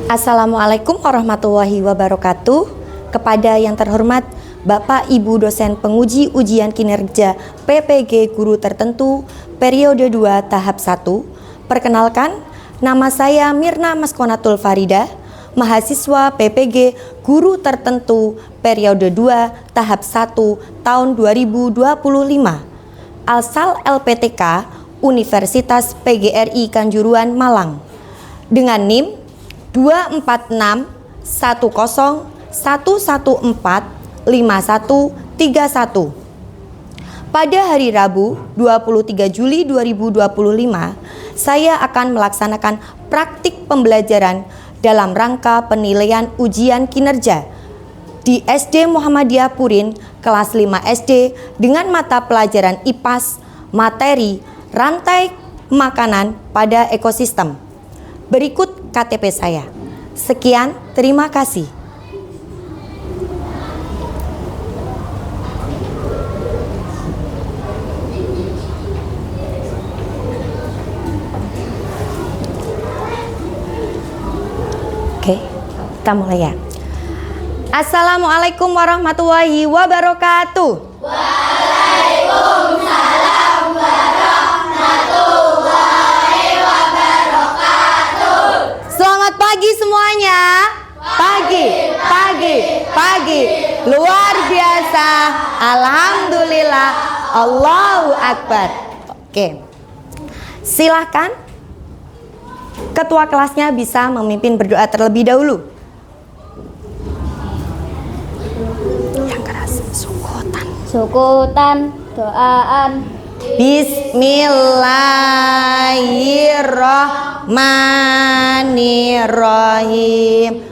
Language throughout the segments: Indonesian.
Assalamualaikum warahmatullahi wabarakatuh. Kepada yang terhormat Bapak Ibu dosen penguji ujian kinerja PPG guru tertentu periode 2 tahap 1. Perkenalkan, nama saya Mirna Maskonatul Farida, mahasiswa PPG guru tertentu periode 2 tahap 1 tahun 2025. Asal LPTK Universitas PGRI Kanjuruhan Malang. Dengan NIM 24611415131. Pada hari Rabu 23 Juli 2025, saya akan melaksanakan praktik pembelajaran dalam rangka penilaian ujian kinerja di SD Muhammadiyah Purin kelas 5 SD dengan mata pelajaran IPAS materi rantai makanan pada ekosistem. Berikut KTP saya. Sekian, terima kasih. Oke, kita mulai ya. Assalamualaikum warahmatullahi wabarakatuh. Waalaikumsalam warahmatullahi wabarakatuh. Selamat pagi semuanya. Pagi. Luar biasa. Alhamdulillah. Allahu Akbar. Oke. Silahkan ketua kelasnya bisa memimpin berdoa terlebih dahulu. Yang keras, Sukutan doaan. Bismillahirrahmanirrahim.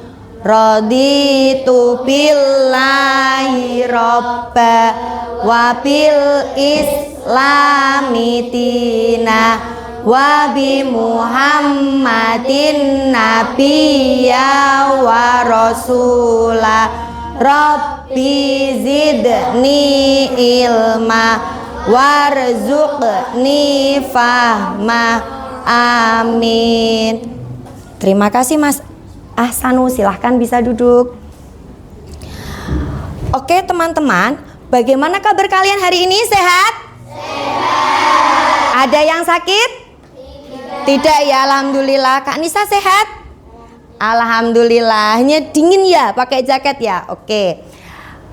Raditu billahi robba wa bil islami dina wa bi Muhammadin nabiyya wa rasula. Rabbi zidni ilma warzuqni fahma. Amin. Terima kasih Mas Ahsanu, silahkan bisa duduk. Oke teman-teman, bagaimana kabar kalian hari ini? Sehat? Sehat. Ada yang sakit? Tidak ya, alhamdulillah. Kak Nisa sehat? Alhamdulillah. Hanya dingin ya, pakai jaket ya. Oke.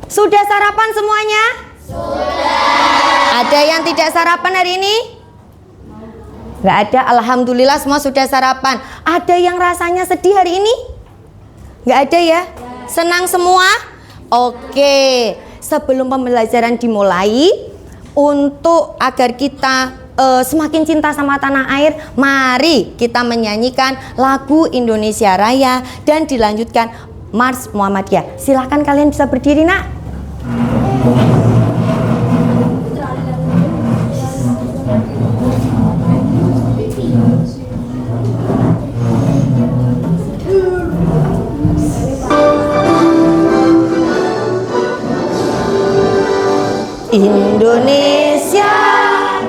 Sudah sarapan semuanya? Sudah. Ada yang tidak sarapan hari ini? Nggak ada, alhamdulillah semua sudah sarapan. Ada yang rasanya sedih hari ini? Nggak ada ya? Senang semua? Oke. Sebelum pembelajaran dimulai, untuk agar kita semakin cinta sama tanah air, mari kita menyanyikan lagu Indonesia Raya dan dilanjutkan Mars Muhammadiyah. Silahkan kalian bisa berdiri, nak. Indonesia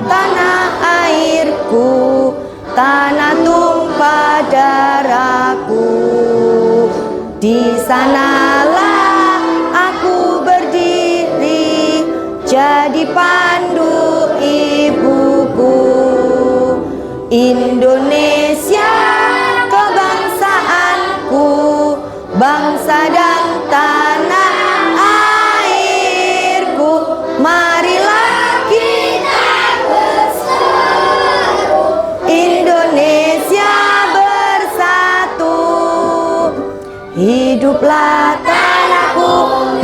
tanah airku, tanah tumpah darahku. Di sanalah aku berdiri, jadi pandu ibuku. Indonesia kebangsaanku, bangsa dan tanah airku. Marilah kita bersatu, Indonesia bersatu. Hiduplah tanahku,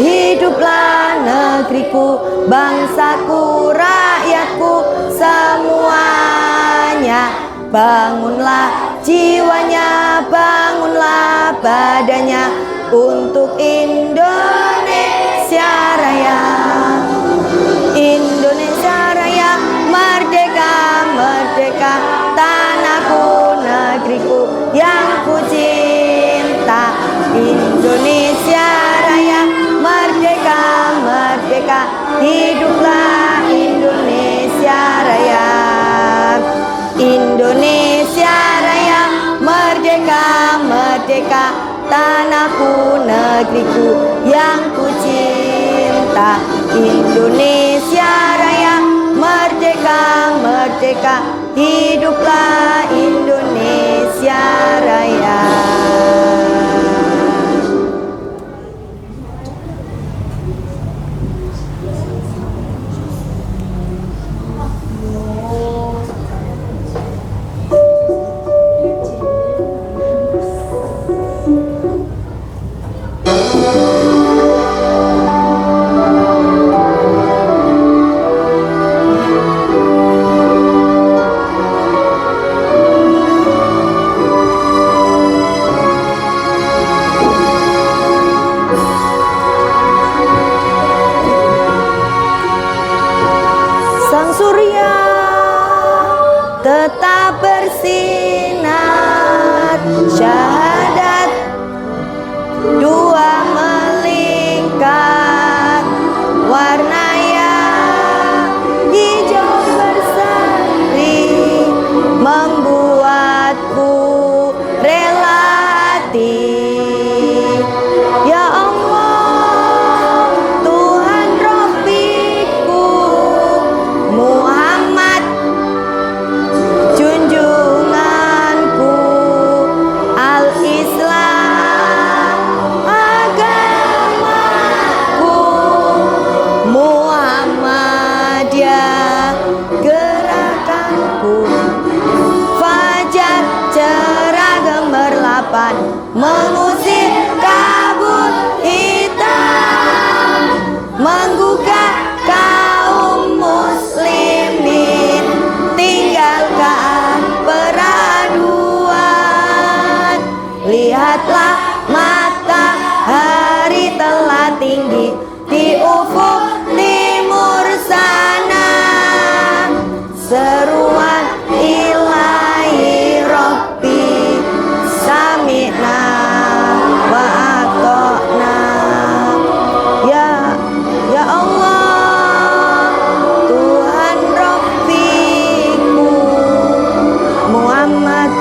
hiduplah negeriku, bangsaku, rakyatku semuanya. Bangunlah jiwanya, bangunlah badannya untuk Indonesia Raya. Indonesia Raya, merdeka, merdeka, tanahku, negeriku yang ku cinta. Indonesia Raya, merdeka, merdeka, hiduplah Indonesia Raya. Indonesia Raya, merdeka, merdeka, merdeka, tanahku, negeriku yang ku cinta. Indonesia Raya, merdeka, merdeka, hiduplah Indonesia Raya. Sang surya tetap bersinar, syahadat dua melingkar, warna yang hijau berseri membuatku rela hati. Ya Allah, Tuhan Rabbiku, Muhammad junjunganku, Al-Islam agamaku, Muhammadiyah gerakanku. Fajar cerah gemerlapan mengusir kabut hitam, menggugah kaum muslimin, tinggalkan peraduan. Lihatlah matahari telah tinggi di ufuk timur sana, seruan ilahi Rabbi, sami'na wa ata'na. Ya Allah, Tuhan Rabbiku, Muhammad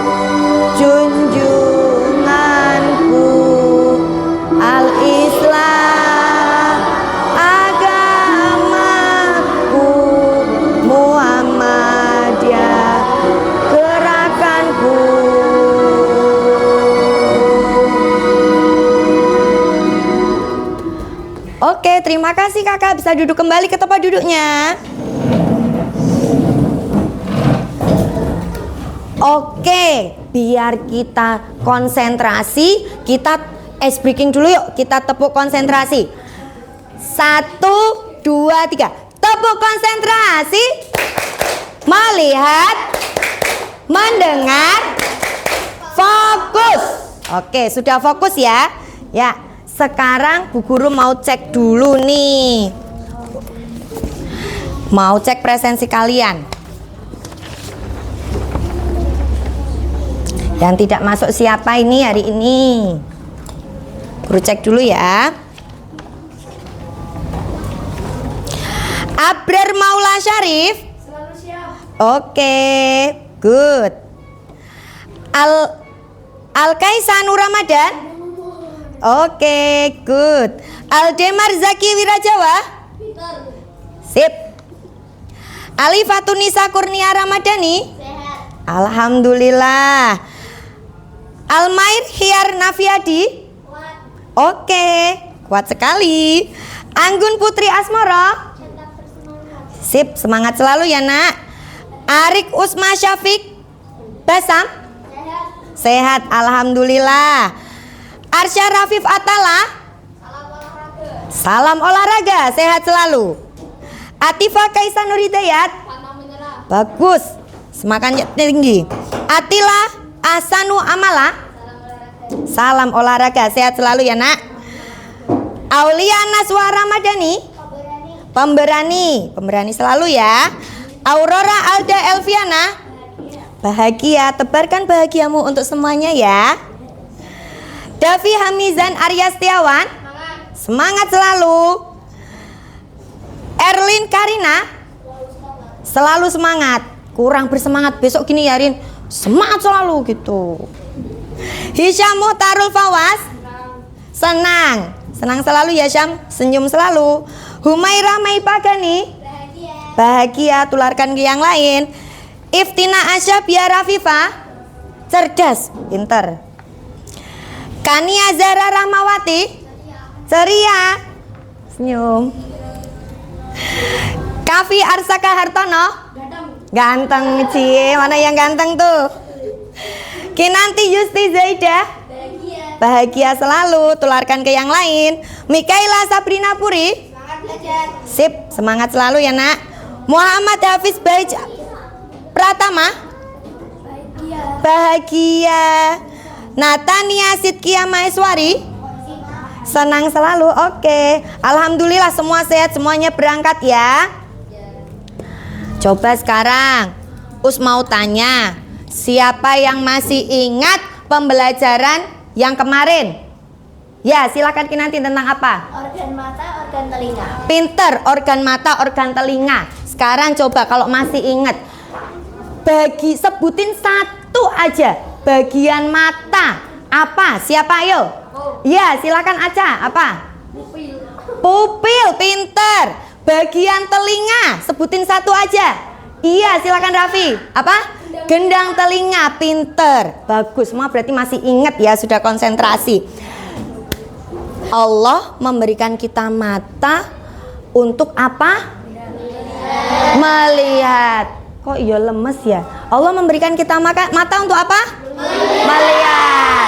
junjunganku, Al-Islam agamaku, Muhammadiyah gerakanku. Oke, terima kasih kakak. Bisa duduk kembali ke tempat duduknya. Oke, biar kita konsentrasi, kita ice breaking dulu yuk. Kita tepuk konsentrasi. 1, 2, 3. Tepuk konsentrasi. Melihat, mendengar, fokus. Oke, sudah fokus ya. Ya, sekarang Bu Guru mau cek dulu nih. Mau cek presensi kalian. Yang tidak masuk siapa ini hari ini? Guru cek dulu ya. Abrar Maula Syarif. Selalu siap. Oke, good. Al-Kaisanur Ramadan. Oke, good. Aldemar Zaki Wirajawa. Pintar. Sip. Alifatunisa Kurnia Ramadhani. Sehat. Alhamdulillah. Almair Hiar Nafiadi. Kuat. Oke, kuat sekali. Anggun Putri Asmoro. Tetap bersemangat. Sip, semangat selalu ya nak. Arik Usma Syafiq Basam. Sehat. Sehat, alhamdulillah. Arsya Rafif Atala. Salam olahraga. Salam olahraga, sehat selalu. Atifa Kaisanur Hidayat. Pantang menyerah. Bagus, semangatnya tinggi. Atila Ahsanu Amala. Salam olahraga. Salam olahraga, sehat selalu ya nak. Aulia Naswa Ramadhani. Pemberani. Pemberani selalu ya. Aurora Alda Elviana. Bahagia, tebarkan bahagiamu untuk semuanya ya. Davi Hamizan Arya Setiawan. Semangat. Semangat selalu. Erlin Karina. Selalu semangat. Kurang bersemangat besok gini ya Rin. Semangat selalu gitu. Hisham Muhtarul Fawas. Senang. Senang selalu ya Syam, senyum selalu. Humaira Maipagani. Bahagia. Bahagia, tularkan ke yang lain. Iftina Asya Biar Rafifah. Cerdas, pinter. Kania Zara Rahmawati. Ceria. Senyum. Kavi Arsaka Hartono. Ganteng cie, mana yang ganteng tuh? Kinanti Yusti Zaidah. Bahagia. Bahagia selalu, tularkan ke yang lain. Mikaela Sabrina Puri. Semangat belajar. Sip, semangat selalu ya nak. Muhammad Hafiz Baij Pratama. Bahagia. Bahagia. Natania Sidkia Maeswari. Senang selalu, oke. Alhamdulillah semua sehat, semuanya berangkat ya. Coba sekarang Us mau tanya, siapa yang masih ingat pembelajaran yang kemarin? Ya, silakan Kinanti, tentang apa? Organ mata, organ telinga. Pinter, organ mata, organ telinga. Sekarang coba kalau masih ingat, sebutin satu aja bagian mata. Apa? Siapa ayo? Ya, silakan Aca. Apa? Pupil. Pupil, pinter. Bagian telinga, sebutin satu aja. Iya, silakan Raffi. Apa? Gendang telinga, pinter. Bagus, semua berarti masih ingat ya, sudah konsentrasi. Allah memberikan kita mata untuk apa? Melihat. Kok iya lemes ya? Allah memberikan kita mata untuk apa? Melihat.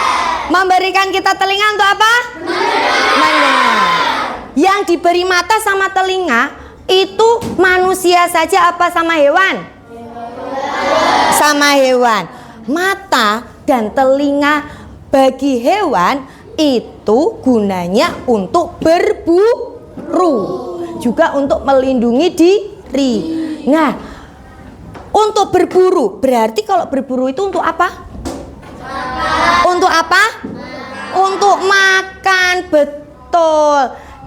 Memberikan kita telinga untuk apa? Mendengar. Yang diberi mata sama telinga itu manusia saja apa sama hewan? Sama hewan. Mata dan telinga bagi hewan itu gunanya untuk berburu, juga untuk melindungi diri. Nah, untuk berburu berarti kalau berburu itu untuk apa? Untuk apa? Untuk makan, betul.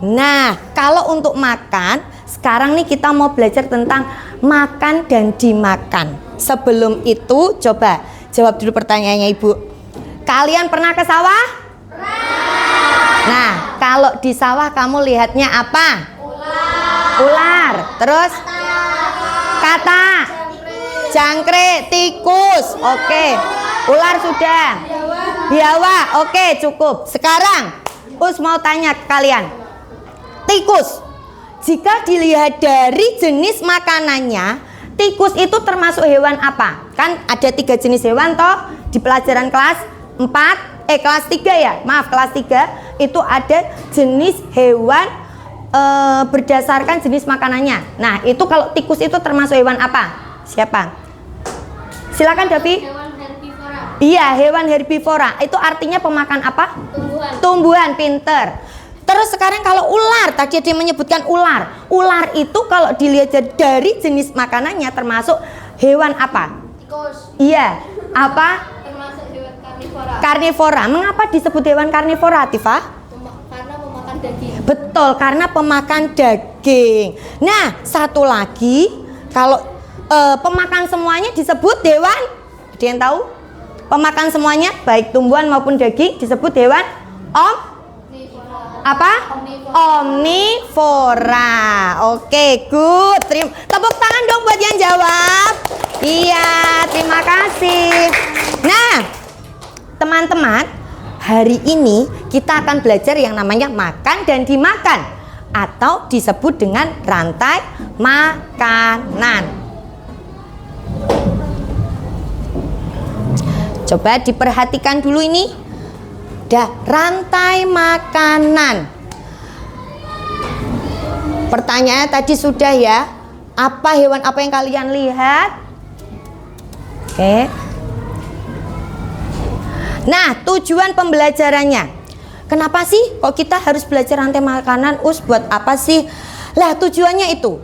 Nah, kalau untuk makan, sekarang nih kita mau belajar tentang makan dan dimakan. Sebelum itu, coba jawab dulu pertanyaannya Ibu. Kalian pernah ke sawah? Nah, kalau di sawah kamu lihatnya apa? Ular. Terus? Kata. Jangkrik, tikus. Oke. Ular sudah. Biawak. Oke, cukup. Sekarang Us mau tanya ke kalian. Tikus. Jika dilihat dari jenis makanannya, tikus itu termasuk hewan apa? Kan ada 3 jenis hewan toh di pelajaran kelas 4, kelas 3 ya. Maaf, kelas 3 itu ada jenis hewan berdasarkan jenis makanannya. Nah, itu kalau tikus itu termasuk hewan apa? Siapa? Silakan Davi. Hewan herbivora. Iya, hewan herbivora. Itu artinya pemakan apa? Tumbuhan. Tumbuhan, pinter. Terus sekarang kalau ular, tadi dia menyebutkan ular. Ular itu kalau dilihat dari jenis makanannya termasuk hewan apa? Tikus. Iya, apa? Termasuk hewan karnivora. Karnivora. Mengapa disebut hewan karnivora, Tifa? Karena memakan daging. Betul, karena pemakan daging. Nah, satu lagi, kalau pemakan semuanya disebut hewan. Ada yang tahu? Pemakan semuanya, baik tumbuhan maupun daging, disebut hewan apa? Omnivora. Oke, good. Tepuk tangan dong buat yang jawab. Iya, terima kasih. Nah, teman-teman, hari ini kita akan belajar yang namanya makan dan dimakan, atau disebut dengan rantai makanan. Coba diperhatikan dulu ini. Rantai makanan. Pertanyaannya tadi sudah ya. Apa hewan apa yang kalian lihat? Oke. Nah, tujuan pembelajarannya. Kenapa sih kok kita harus belajar rantai makanan? Buat apa sih? Lah, tujuannya itu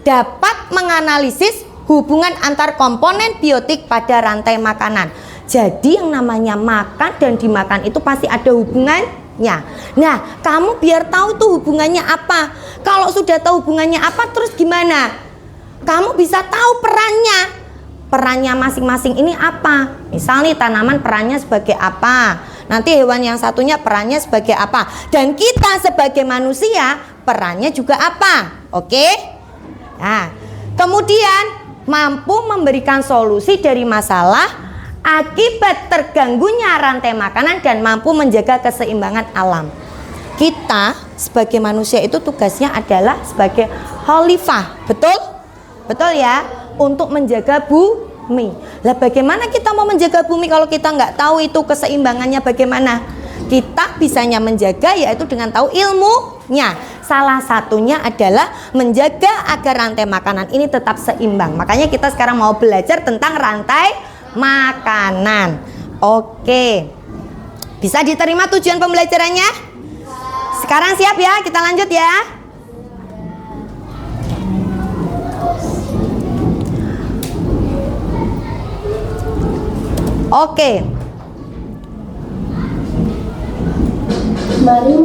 dapat menganalisis hubungan antar komponen biotik pada rantai makanan. Jadi yang namanya makan dan dimakan itu pasti ada hubungannya. Nah, kamu biar tahu tuh hubungannya apa. Kalau sudah tahu hubungannya apa, terus gimana? Kamu bisa tahu perannya. Perannya masing-masing ini apa? Misal nih tanaman perannya sebagai apa? nanti hewan yang satunya perannya sebagai apa, dan kita sebagai manusia perannya juga apa. Oke? Nah, kemudian mampu memberikan solusi dari masalah akibat terganggunya rantai makanan dan mampu menjaga keseimbangan alam. Kita sebagai manusia itu tugasnya adalah sebagai khalifah, betul? Betul ya, untuk menjaga bumi. Lah bagaimana kita mau menjaga bumi kalau kita nggak tahu itu keseimbangannya bagaimana? Kita bisanya menjaga yaitu dengan tahu ilmunya. Salah satunya adalah menjaga agar rantai makanan ini tetap seimbang. Makanya kita sekarang mau belajar tentang rantai makanan. Oke, bisa diterima tujuan pembelajarannya? Sekarang siap ya, kita lanjut ya. Oke. Mari.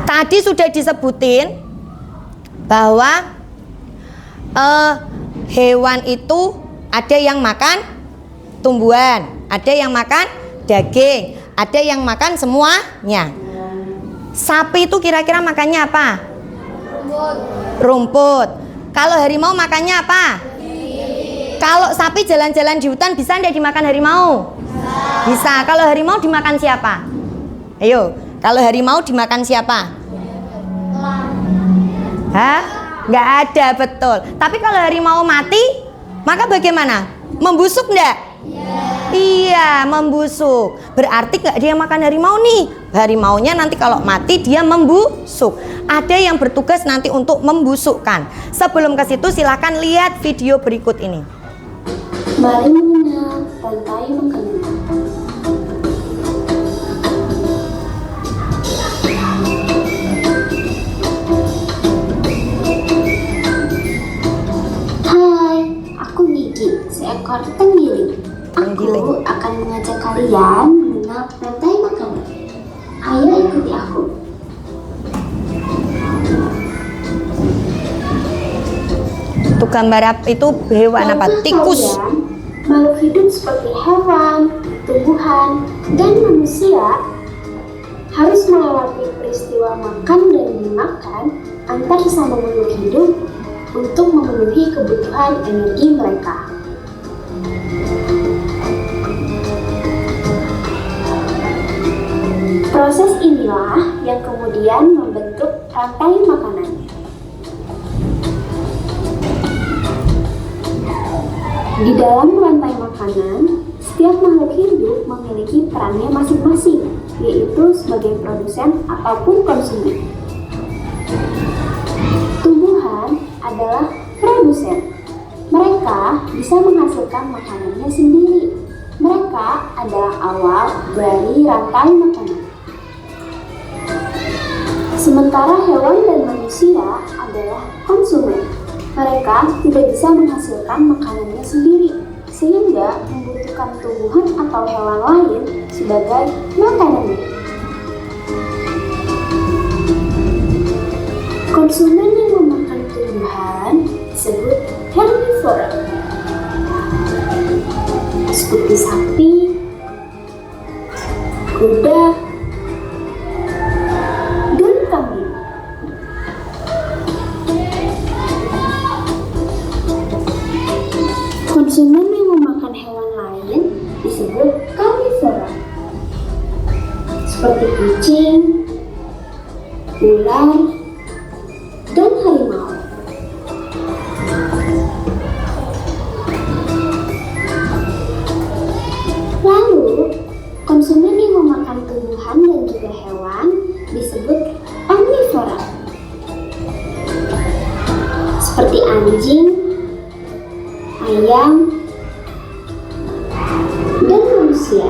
Tadi sudah disebutin bahwa hewan itu ada yang makan tumbuhan, ada yang makan daging, ada yang makan semuanya. Sapi itu kira-kira makannya apa? Rumput. Kalau harimau makannya apa? Kalau sapi jalan-jalan di hutan bisa nggak dimakan harimau? Bisa. Kalau harimau dimakan siapa? Ayo, kalau harimau dimakan siapa? Hah? Nggak ada, betul. Tapi kalau harimau mati, maka bagaimana? Membusuk nggak? Iya, membusuk. Berarti nggak dia makan harimau nih. Harimaunya nanti kalau mati dia membusuk. Ada yang bertugas nanti untuk membusukkan. Sebelum ke situ silakan lihat video berikut ini. Mari mengenal rantai makanan. Hai, aku Gigi, seekor tenggiling. Aku akan mengajak kalian mengenal rantai makanan. Ayo ikuti aku. Itu gambar itu hewan apa? Tikus. Makhluk hidup seperti hewan, tumbuhan, dan manusia harus melewati peristiwa makan dan dimakan antar sesama makhluk hidup untuk memenuhi kebutuhan energi mereka. Proses inilah yang kemudian membentuk rantai makanan. Di dalam rantai makanan, setiap makhluk hidup memiliki perannya masing-masing, yaitu sebagai produsen ataupun konsumen. Tumbuhan adalah produsen. Mereka bisa menghasilkan makanannya sendiri. Mereka adalah awal dari rantai makanan. Sementara hewan dan manusia adalah konsumen. Mereka tidak bisa menghasilkan makanannya sendiri, sehingga membutuhkan tumbuhan atau hewan lain sebagai makanannya. Konsumen yang memakan tumbuhan disebut herbivora, seperti sapi, kuda, dan kambing. Konsumen yang memakan hewan lain disebut karnivora, seperti kucing, ular, dan harimau. Lalu, konsumen yang memakan tumbuhan dan juga hewan disebut omnivora, seperti anjing, ayam, dan manusia.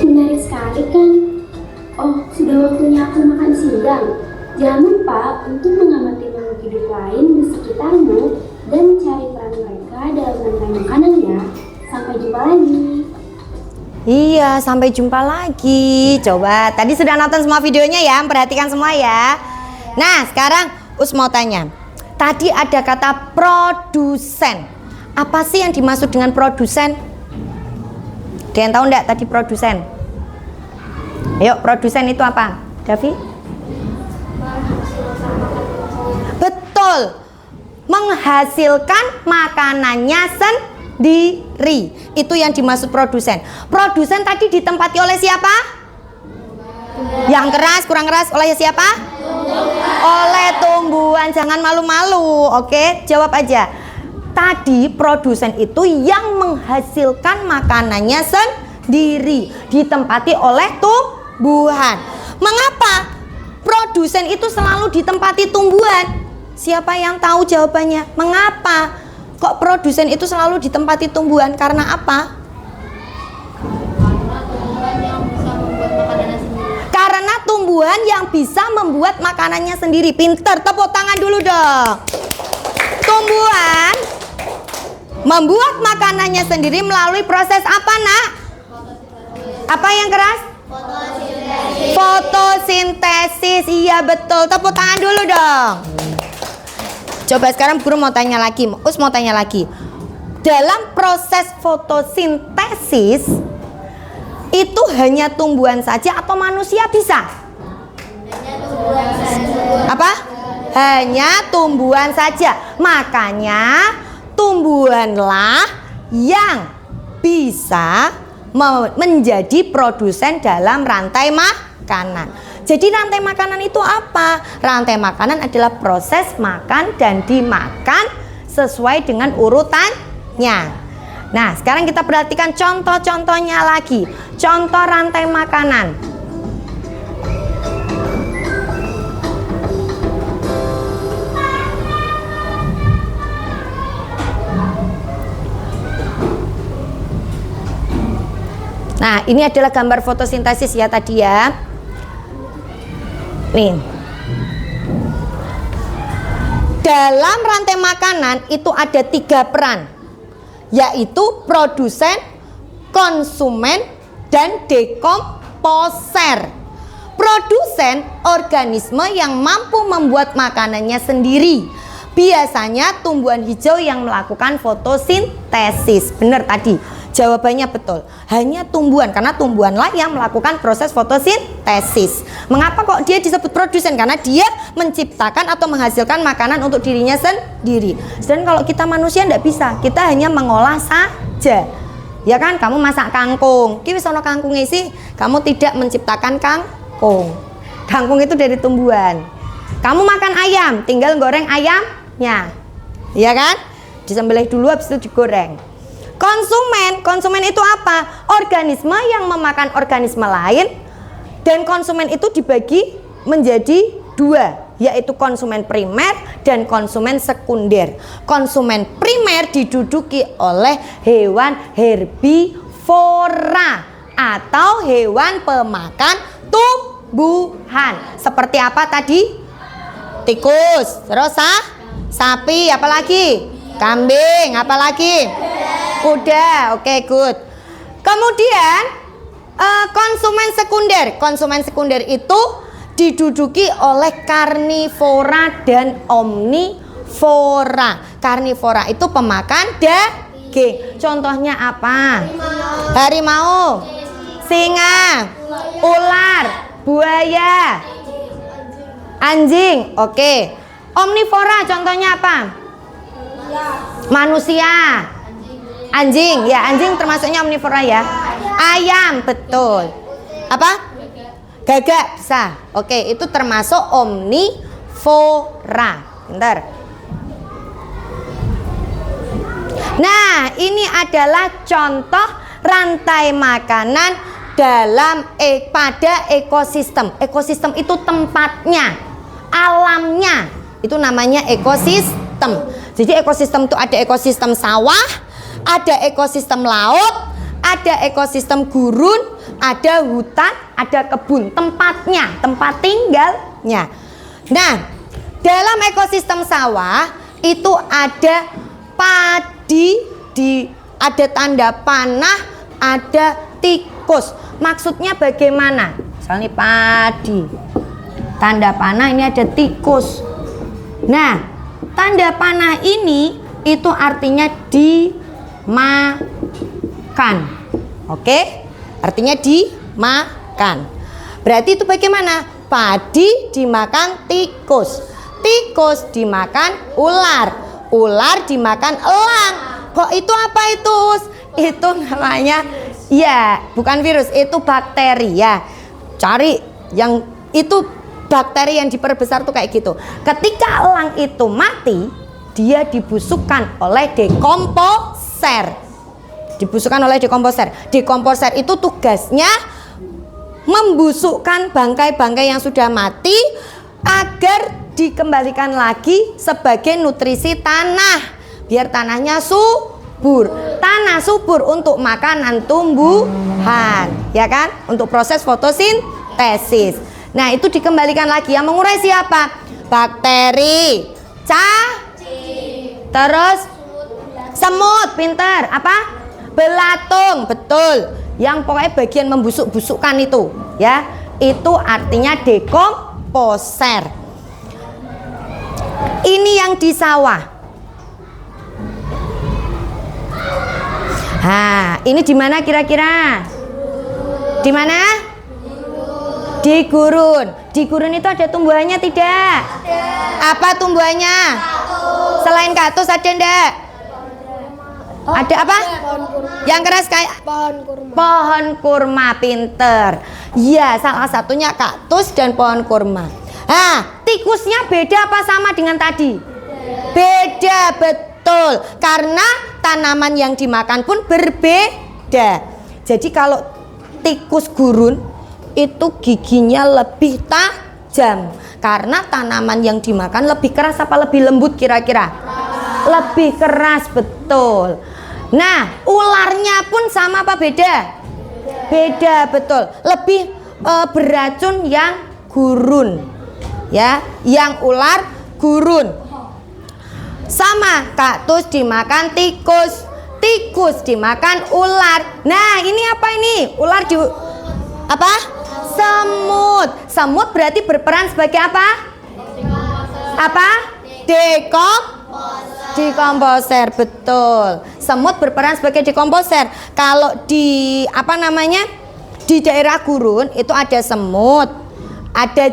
Menarik sekali kan? Oh, sudah waktunya aku makan siang. Jangan lupa untuk mengamati makhluk hidup lain di sekitarmu dan cari peran mereka dalam rantai makanan ya. Sampai jumpa lagi. Iya, sampai jumpa lagi. Coba, tadi sudah nonton semua videonya ya, perhatikan semua ya. Nah, sekarang Us mau tanya. Tadi ada kata produsen. Apa sih yang dimaksud dengan produsen? Ada yang tahu enggak tadi produsen? Yuk, produsen itu apa? Davi? Betul. Menghasilkan makanannya sendiri. Itu yang dimaksud produsen. Produsen tadi ditempati oleh siapa? Yang keras, kurang keras, oleh siapa? Oleh tumbuhan. Jangan malu-malu. Oke, jawab aja. Tadi produsen itu yang menghasilkan makanannya sendiri, ditempati oleh tumbuhan. Mengapa produsen itu selalu ditempati tumbuhan? Siapa yang tahu jawabannya? Mengapa kok produsen itu selalu ditempati tumbuhan? Karena apa? Karena tumbuhan yang bisa membuat makanannya sendiri. Pinter, tepuk tangan dulu dong. Tumbuhan membuat makanannya sendiri melalui proses apa, Nak? Apa yang keras? Fotosintesis. Iya betul. Tepuk tangan dulu dong. Coba sekarang guru mau tanya lagi. Us mau tanya lagi. Dalam proses fotosintesis itu hanya tumbuhan saja atau manusia bisa? Apa? Hanya tumbuhan saja. Makanya tumbuhanlah yang bisa menjadi produsen dalam rantai makanan. Jadi rantai makanan itu apa? Rantai makanan adalah proses makan dan dimakan sesuai dengan urutannya. Nah, sekarang kita perhatikan contoh-contohnya lagi. Contoh rantai makanan. Nah, ini adalah gambar fotosintesis ya tadi ya. Nih. Dalam rantai makanan itu ada 3 peran, yaitu produsen, konsumen, dan dekomposer. Produsen organisme yang mampu membuat makanannya sendiri. Biasanya tumbuhan hijau yang melakukan fotosintesis. Benar tadi. Jawabannya betul. Hanya tumbuhan, karena tumbuhanlah yang melakukan proses fotosintesis. Mengapa kok dia disebut produsen? Karena dia menciptakan atau menghasilkan makanan untuk dirinya sendiri. Sedangkan kalau kita manusia tidak bisa. Kita hanya mengolah saja. Ya kan, kamu masak kangkung. Ki wis ono kangkunge sih, kamu tidak menciptakan kangkung. Kangkung itu dari tumbuhan. Kamu makan ayam, tinggal goreng ayamnya. Ya kan? Disembelih dulu habis itu digoreng. Konsumen itu apa? Organisme yang memakan organisme lain, dan konsumen itu dibagi menjadi 2, yaitu konsumen primer dan konsumen sekunder. Konsumen primer diduduki oleh hewan herbivora atau hewan pemakan tumbuhan. Seperti apa tadi? Tikus, terus sapi, apalagi? Kambing, apalagi? Kuda. Oke, good. Kemudian konsumen sekunder itu diduduki oleh karnivora dan omnivora. Karnivora itu pemakan daging. Contohnya apa? Harimau, singa, ular, buaya, anjing. Oke. Omnivora contohnya apa? Manusia. Anjing, ya anjing termasuknya omnivora ya. Ayam, betul. Apa? Gagak bisa. Oke, itu termasuk omnivora. Bentar. Nah, ini adalah contoh rantai makanan dalam pada ekosistem. Ekosistem itu tempatnya, alamnya. Itu namanya ekosistem. Jadi ekosistem itu ada ekosistem sawah, ada ekosistem laut, ada ekosistem gurun, ada hutan, ada kebun. Tempatnya, tempat tinggalnya. Nah, dalam ekosistem sawah itu ada padi, ada tanda panah, ada tikus. Maksudnya bagaimana? Misalnya padi. Tanda panah ini ada tikus. Nah, tanda panah ini itu artinya dimakan. Oke? Artinya dimakan. Berarti itu bagaimana? Padi dimakan tikus. Tikus dimakan ular. Ular dimakan elang. Kok itu apa itu? Itu namanya, ya bukan virus, itu bakteri ya. Cari yang itu bakteri yang diperbesar tuh kayak gitu. Ketika elang itu mati, dia dibusukkan oleh dekomposer. Dibusukkan oleh dekomposer. Dekomposer itu tugasnya membusukkan bangkai-bangkai yang sudah mati agar dikembalikan lagi sebagai nutrisi tanah. Biar tanahnya subur. Tanah subur untuk makanan tumbuhan, ya kan? Untuk proses fotosintesis. Nah, itu dikembalikan lagi. Yang mengurai siapa? Bakteri, terus semut, pinter. Apa? Belatung, betul. Yang pokoknya bagian membusuk-busukkan itu, ya. Itu artinya dekomposer. Ini yang di sawah. Ini di mana kira-kira? Di mana? Di gurun. Di gurun itu ada tumbuhannya tidak? Ada. Apa tumbuhannya? Kaktus. Selain kaktus ada enggak? Ada apa? Yang keras kayak Pohon kurma. pohon kurma, pinter. Ya, salah satunya kaktus dan pohon kurma. Tikusnya beda apa sama dengan tadi? Beda, betul. Karena tanaman yang dimakan pun berbeda. Jadi kalau tikus gurun itu giginya lebih tajam. Karena tanaman yang dimakan lebih keras apa lebih lembut kira-kira? Lebih keras, betul. Nah, ularnya pun sama apa beda? Beda, betul. Lebih beracun yang gurun. Ya, yang ular gurun. Sama, kaktus dimakan tikus, tikus dimakan ular. Nah, ini apa ini? Ular di apa? Semut. Semut berarti berperan sebagai apa? Apa? Dekomposer, betul. Semut berperan sebagai dekomposer. Kalau di apa namanya? Di daerah gurun itu ada semut, ada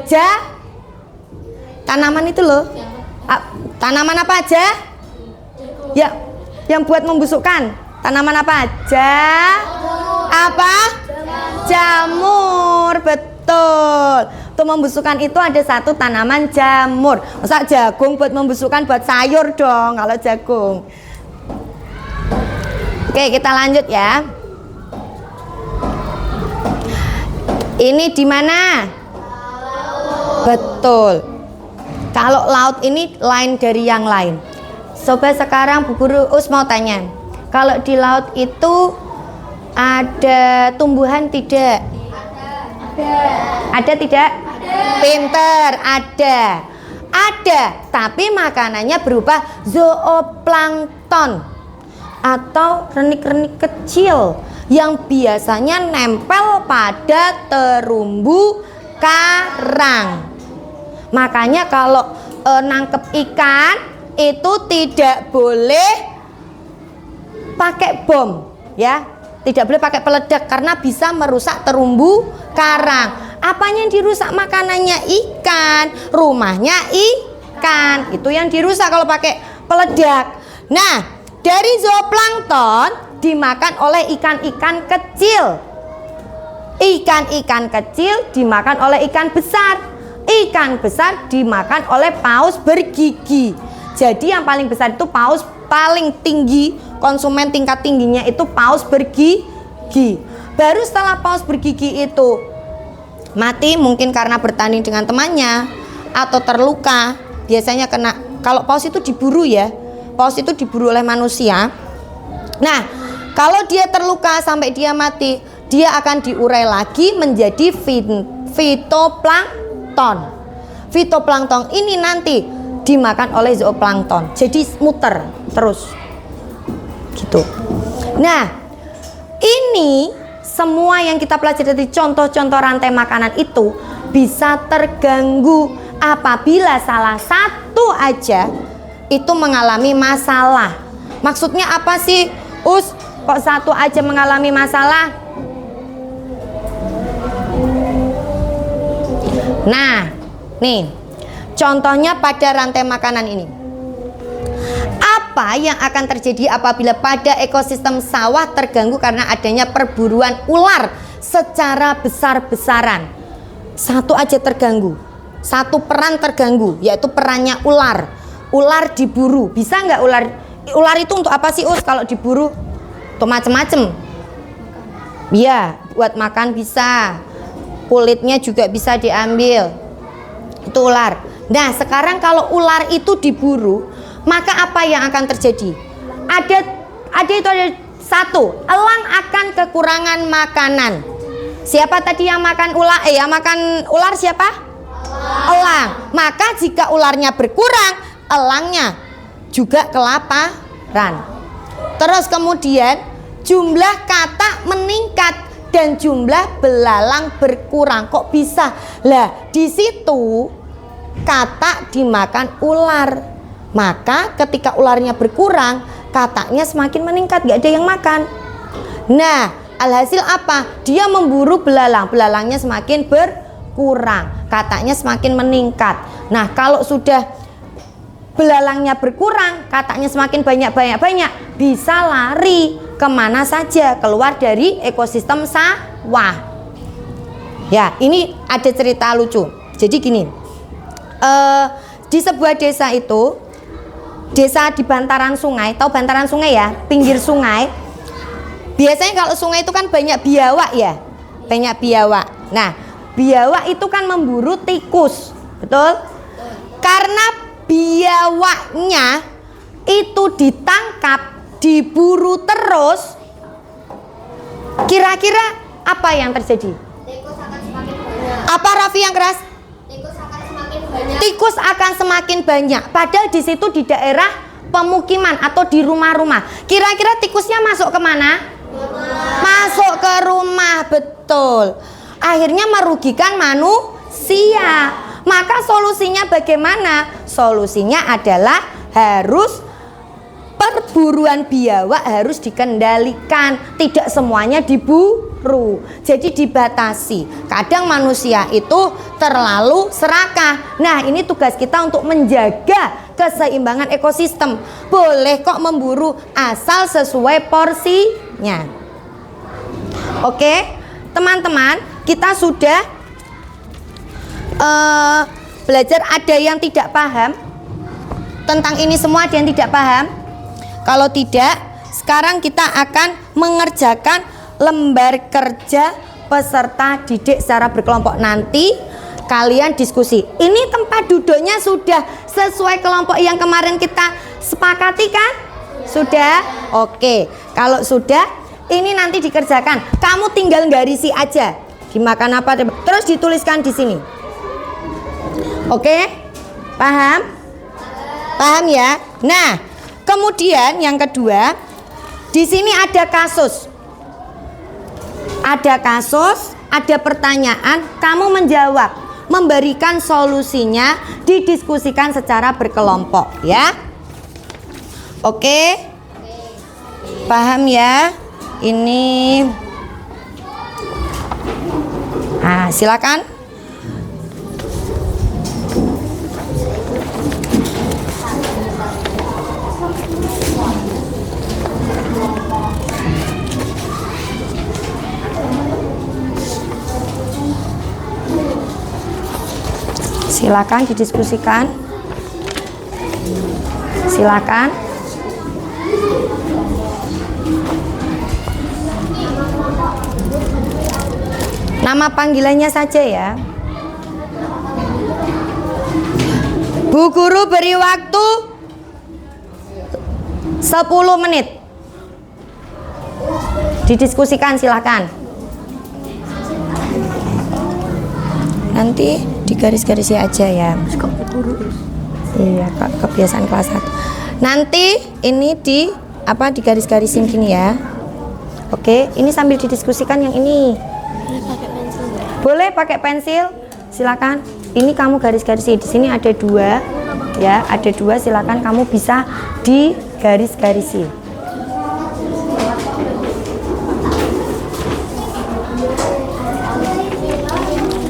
tanaman itu loh. Tanaman apa aja? Ya, yang buat membusukkan. Tanaman apa aja? Apa? Jamur, betul. Untuk membusukkan itu ada satu tanaman jamur. Masa jagung buat membusukkan buat sayur dong kalau jagung. Oke, kita lanjut ya. Ini di mana? Betul. Kalau laut ini lain dari yang lain. Coba sekarang Bu Guru Us mau tanya. Kalau di laut itu ada tumbuhan tidak? Ada tidak? Pinter, ada. Ada, tapi makanannya berupa zooplankton atau renik-renik kecil yang biasanya nempel pada terumbu karang. Makanya kalau nangkep ikan itu tidak boleh pakai bom, ya. Tidak boleh pakai peledak karena bisa merusak terumbu karang. Apanya yang dirusak? Makanannya ikan, rumahnya ikan. Itu yang dirusak kalau pakai peledak. Nah, dari zooplankton dimakan oleh ikan-ikan kecil. Ikan-ikan kecil dimakan oleh ikan besar. Ikan besar dimakan oleh paus bergigi. Jadi yang paling besar itu paus paling tinggi, konsumen tingkat tingginya itu paus bergigi. Baru setelah paus bergigi itu mati, mungkin karena bertanding dengan temannya atau terluka. Biasanya kena, kalau paus itu diburu ya. Paus itu diburu oleh manusia. Nah, kalau dia terluka sampai dia mati, dia akan diurai lagi menjadi fitoplankton. Fitoplankton ini nanti dimakan oleh zooplankton. Jadi muter terus. Gitu. Nah, ini semua yang kita pelajari dari contoh-contoh rantai makanan itu bisa terganggu apabila salah satu aja itu mengalami masalah. Maksudnya apa sih, Us? Kok satu aja mengalami masalah? Nah, nih contohnya pada rantai makanan ini. Apa yang akan terjadi apabila pada ekosistem sawah terganggu karena adanya perburuan ular secara besar-besaran? Satu aja terganggu, satu peran terganggu, yaitu perannya ular. Ular diburu, bisa nggak ular itu untuk apa sih, Us? Kalau diburu untuk macem-macem. Iya, buat makan bisa, kulitnya juga bisa diambil, itu ular. Nah, sekarang kalau ular itu diburu, maka apa yang akan terjadi? Ada satu, elang akan kekurangan makanan. Siapa tadi yang makan ular? Yang makan ular siapa? Elang. Maka jika ularnya berkurang, elangnya juga kelaparan. Terus kemudian jumlah katak meningkat dan jumlah belalang berkurang. Kok bisa? Lah, di situ katak dimakan ular. Maka ketika ularnya berkurang, kataknya semakin meningkat, gak ada yang makan. Nah, alhasil apa? Dia memburu belalang, belalangnya semakin berkurang, kataknya semakin meningkat. Nah, kalau sudah belalangnya berkurang, kataknya semakin banyak, bisa lari kemana saja, keluar dari ekosistem sawah. Ya, ini ada cerita lucu. Jadi gini, di sebuah desa itu, desa di bantaran sungai, tahu bantaran sungai ya, pinggir sungai. Biasanya kalau sungai itu kan banyak biawak ya, banyak biawak. Nah, biawak itu kan memburu tikus, betul? Karena biawaknya itu ditangkap, diburu terus, kira-kira apa yang terjadi? Tikus akan semakin banyak. Apa, Raffi, yang keras? Tikus akan semakin banyak. Tikus akan semakin banyak. Padahal di situ di daerah pemukiman atau di rumah-rumah. Kira-kira tikusnya masuk kemana? Masuk ke rumah, betul. Akhirnya merugikan manusia. Maka solusinya bagaimana? Solusinya adalah harus perburuan biawak harus dikendalikan. Tidak semuanya diburu, jadi dibatasi. Kadang manusia itu terlalu serakah. Nah, ini tugas kita untuk menjaga keseimbangan ekosistem. Boleh kok memburu asal sesuai porsinya. Oke, teman-teman, kita sudah belajar. Ada yang tidak paham tentang ini semua? Ada yang tidak paham? Kalau tidak, sekarang kita akan mengerjakan lembar kerja peserta didik secara berkelompok. Nanti kalian diskusi. Ini tempat duduknya sudah sesuai kelompok yang kemarin kita sepakati kan? Sudah? Oke. Kalau sudah, ini nanti dikerjakan. Kamu tinggal garisi aja. Dimakan apa? Terus dituliskan di sini. Oke? Paham? Paham ya? Nah, kemudian yang kedua, di sini ada kasus. Ada kasus, ada pertanyaan, kamu menjawab, memberikan solusinya, didiskusikan secara berkelompok ya. Oke? Paham ya? Ini silakan. Silakan didiskusikan. Silakan. Nama panggilannya saja ya. Bu Guru beri waktu 10 menit. Didiskusikan, silakan. Nanti digaris-garisi aja ya. Iya, kebiasaan kelas 1. Nanti ini digaris-garisin gini ya. Oke, ini sambil didiskusikan yang ini. Boleh pakai pensil. silakan. Ini kamu garis-garisi. Di sini ada 2, ya, ada 2. Silakan kamu bisa digaris-garisi.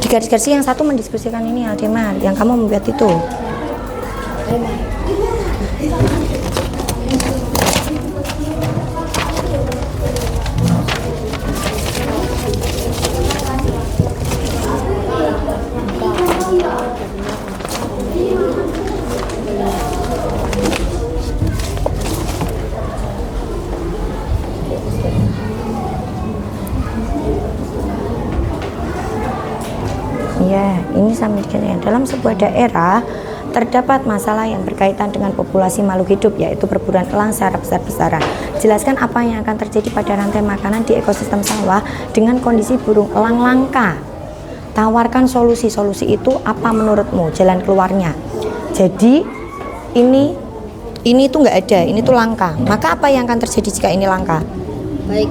Di garis-garisi yang satu mendiskusikan ini Aldemar, yang kamu membuat itu. Ya, ini sambil dikatakan dalam sebuah daerah terdapat masalah yang berkaitan dengan populasi makhluk hidup, yaitu perburuan elang secara besar-besaran. Jelaskan apa yang akan terjadi pada rantai makanan di ekosistem sawah dengan kondisi burung elang langka. Tawarkan solusi-solusi itu apa menurutmu jalan keluarnya. Jadi ini tuh nggak ada, ini tuh langka. Maka apa yang akan terjadi jika ini langka? Baik.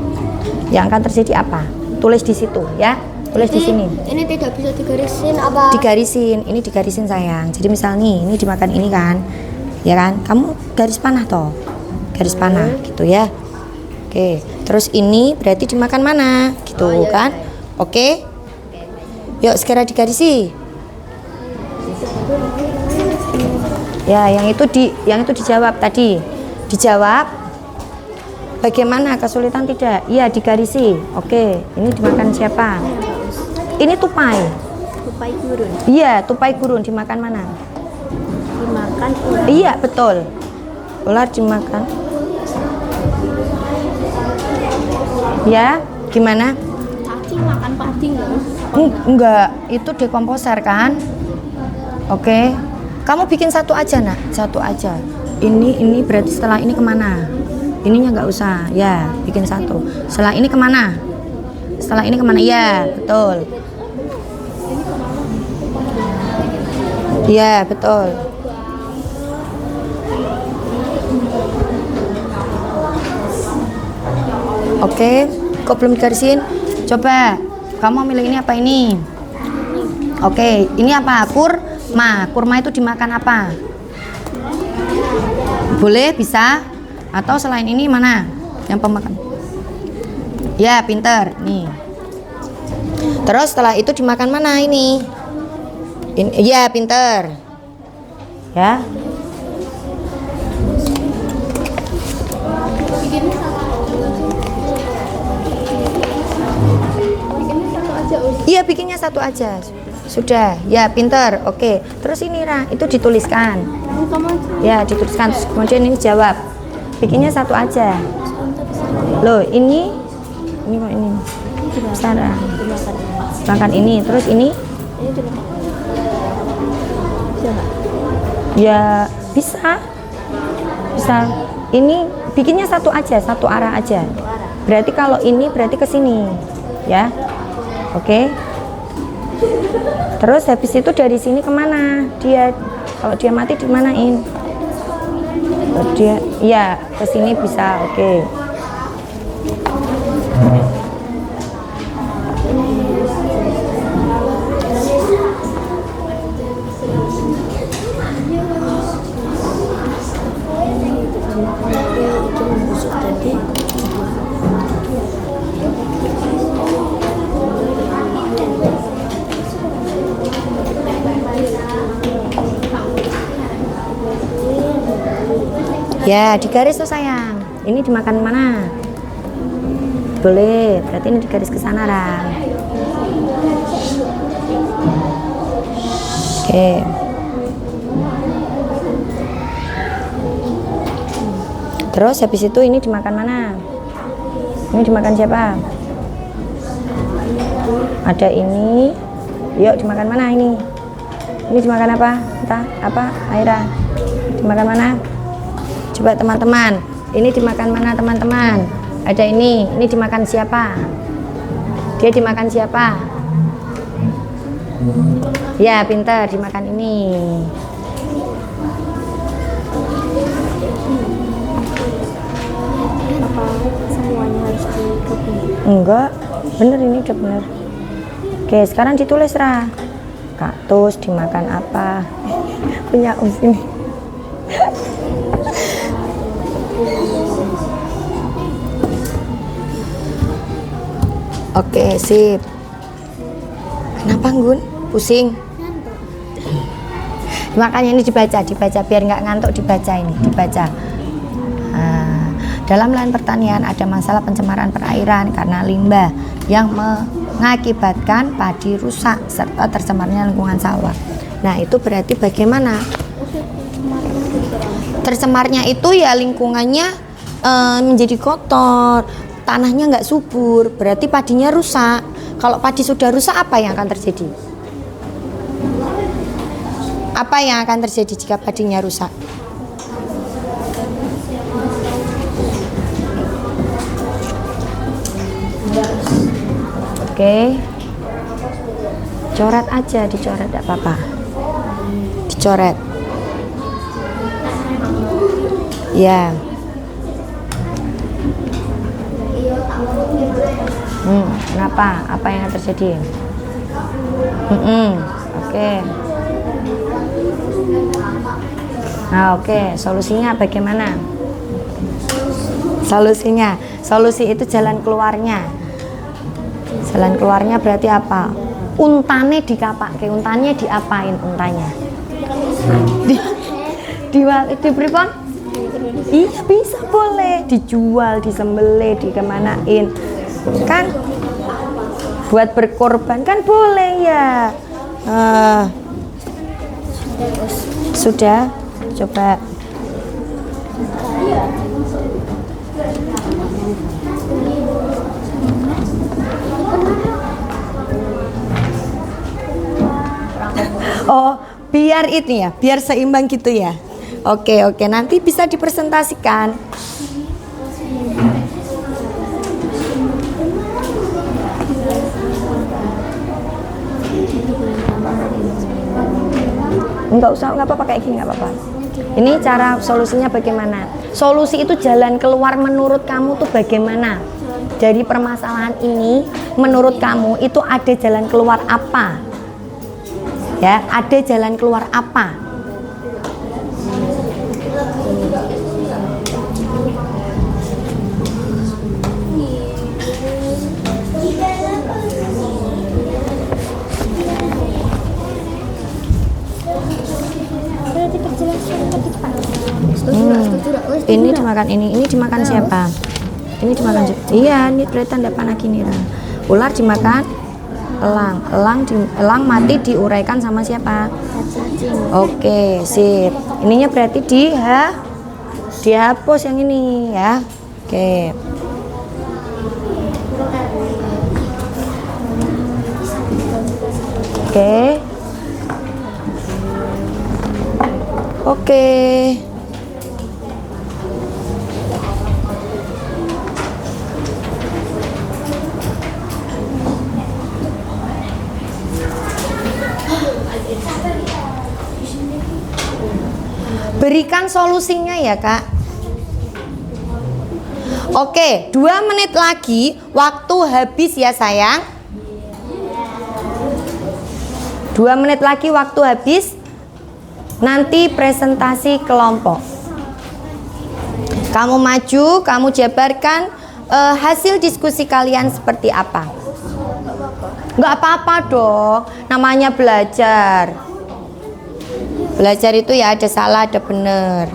Yang akan terjadi apa? Tulis di situ ya. Tulis di sini. Ini tidak bisa digarisin apa? Digarisin, ini digarisin sayang. Jadi misal nih, ini dimakan ini kan, ya kan? Kamu garis panah toh, garis panah gitu ya. Oke, terus ini berarti dimakan mana, gitu kan? Oke, yuk segera digarisi. Ya, yang itu dijawab tadi, dijawab. Bagaimana kesulitan tidak? Iya digarisi. Oke, ini dimakan siapa? Ini tupai. Tupai gurun. Iya, tupai gurun dimakan mana? Dimakan ular. Iya, betul. Ular dimakan. Ya, gimana? Cacing makan padi nggak? Enggak, itu dekomposer kan? Oke. Kamu bikin satu aja, Nak. Satu aja. Ini berarti setelah ini kemana? Ininya nggak usah. Ya, bikin satu. Setelah ini kemana? Setelah ini kemana? Ya, betul. Ya, betul. Oke, kok belum digarisin? Coba, kamu milih ini apa ini? Oke, ini apa? Kurma. Kurma itu dimakan apa? Boleh, bisa. Atau selain ini mana? Yang pemakan? Ya, pinter. Nih. Terus setelah itu dimakan mana ini? Ya, pinter. Ya. Iya, bikinnya satu aja. Sudah. Ya, pinter. Oke. Terus ini Ra, itu dituliskan. Ya, dituliskan. Terus kemudian ini jawab. Bikinnya satu aja. Loh, ini kok ini. Sarah. Makan ini, terus ini? Ya, bisa. Bisa. Ini bikinnya satu aja, satu arah aja. Berarti kalau ini berarti ke sini. Ya. Oke. Terus habis itu dari sini kemana? Kalau dia mati dimanain? Dia, ya ke sini bisa. Oke. Ya, digaris tuh sayang. Ini dimakan mana? Boleh, berarti ini digaris ke sana, Ram. Oke. Terus habis itu ini dimakan mana? Ini dimakan siapa? Ada ini. Yuk, dimakan mana ini? Ini dimakan apa? Entah, apa? Aira. Dimakan mana? Coba teman-teman, ini dimakan mana teman-teman? Ada ini dimakan siapa? Dia dimakan siapa? Ya, pintar, dimakan ini. Apa semuanya harus dikepung? Enggak, bener ini udah bener. Oke, sekarang ditulis Ra. kaktus dimakan apa? Punya ini. Oke, sip. Kenapa, Gun? Pusing? Makanya ini dibaca biar nggak ngantuk, dibaca. Nah, dalam lahan pertanian ada masalah pencemaran perairan karena limbah yang mengakibatkan padi rusak serta tercemarnya lingkungan sawah. Nah, itu berarti bagaimana? Tercemarnya itu ya lingkungannya menjadi kotor, tanahnya nggak subur, berarti padinya rusak. Kalau padi sudah rusak, apa yang akan terjadi? Apa yang akan terjadi jika padinya rusak? Oke. Coret aja, dicoret enggak apa-apa. Dicoret. Ya. Kenapa? Apa yang terjadi? Oke. Nah, oke. Solusinya bagaimana? Solusi itu jalan keluarnya. Jalan keluarnya berarti apa? Untane dikapake. Untannya diapain untanya? Di pripon? Iya, bisa, boleh dijual, disembelih, dikemanain. Kan buat berkorban kan boleh ya. Sudah, coba. Oh, biar itu ya, biar seimbang gitu ya. Oke, nanti bisa dipresentasikan. Enggak apa-apa kayak gini, enggak apa-apa. Ini cara solusinya bagaimana? Solusi itu jalan keluar menurut kamu tuh bagaimana? Dari permasalahan ini, menurut kamu itu ada jalan keluar apa? Ya, ada jalan keluar apa? Ini dimakan ini dimakan siapa? Ini dimakan iya, ini berarti tanda panah gini. Ular dimakan elang mati diuraikan sama siapa? Oke, sip. Ininya berarti dihapus yang ini ya. Oke. Oke. Berikan solusinya ya, Kak. Oke, 2 menit lagi waktu habis ya sayang. 2 menit lagi waktu habis. Nanti presentasi kelompok. Kamu maju, kamu jabarkan hasil diskusi kalian seperti apa. Nggak apa-apa dong, namanya belajar. Belajar itu ya ada salah, ada benar.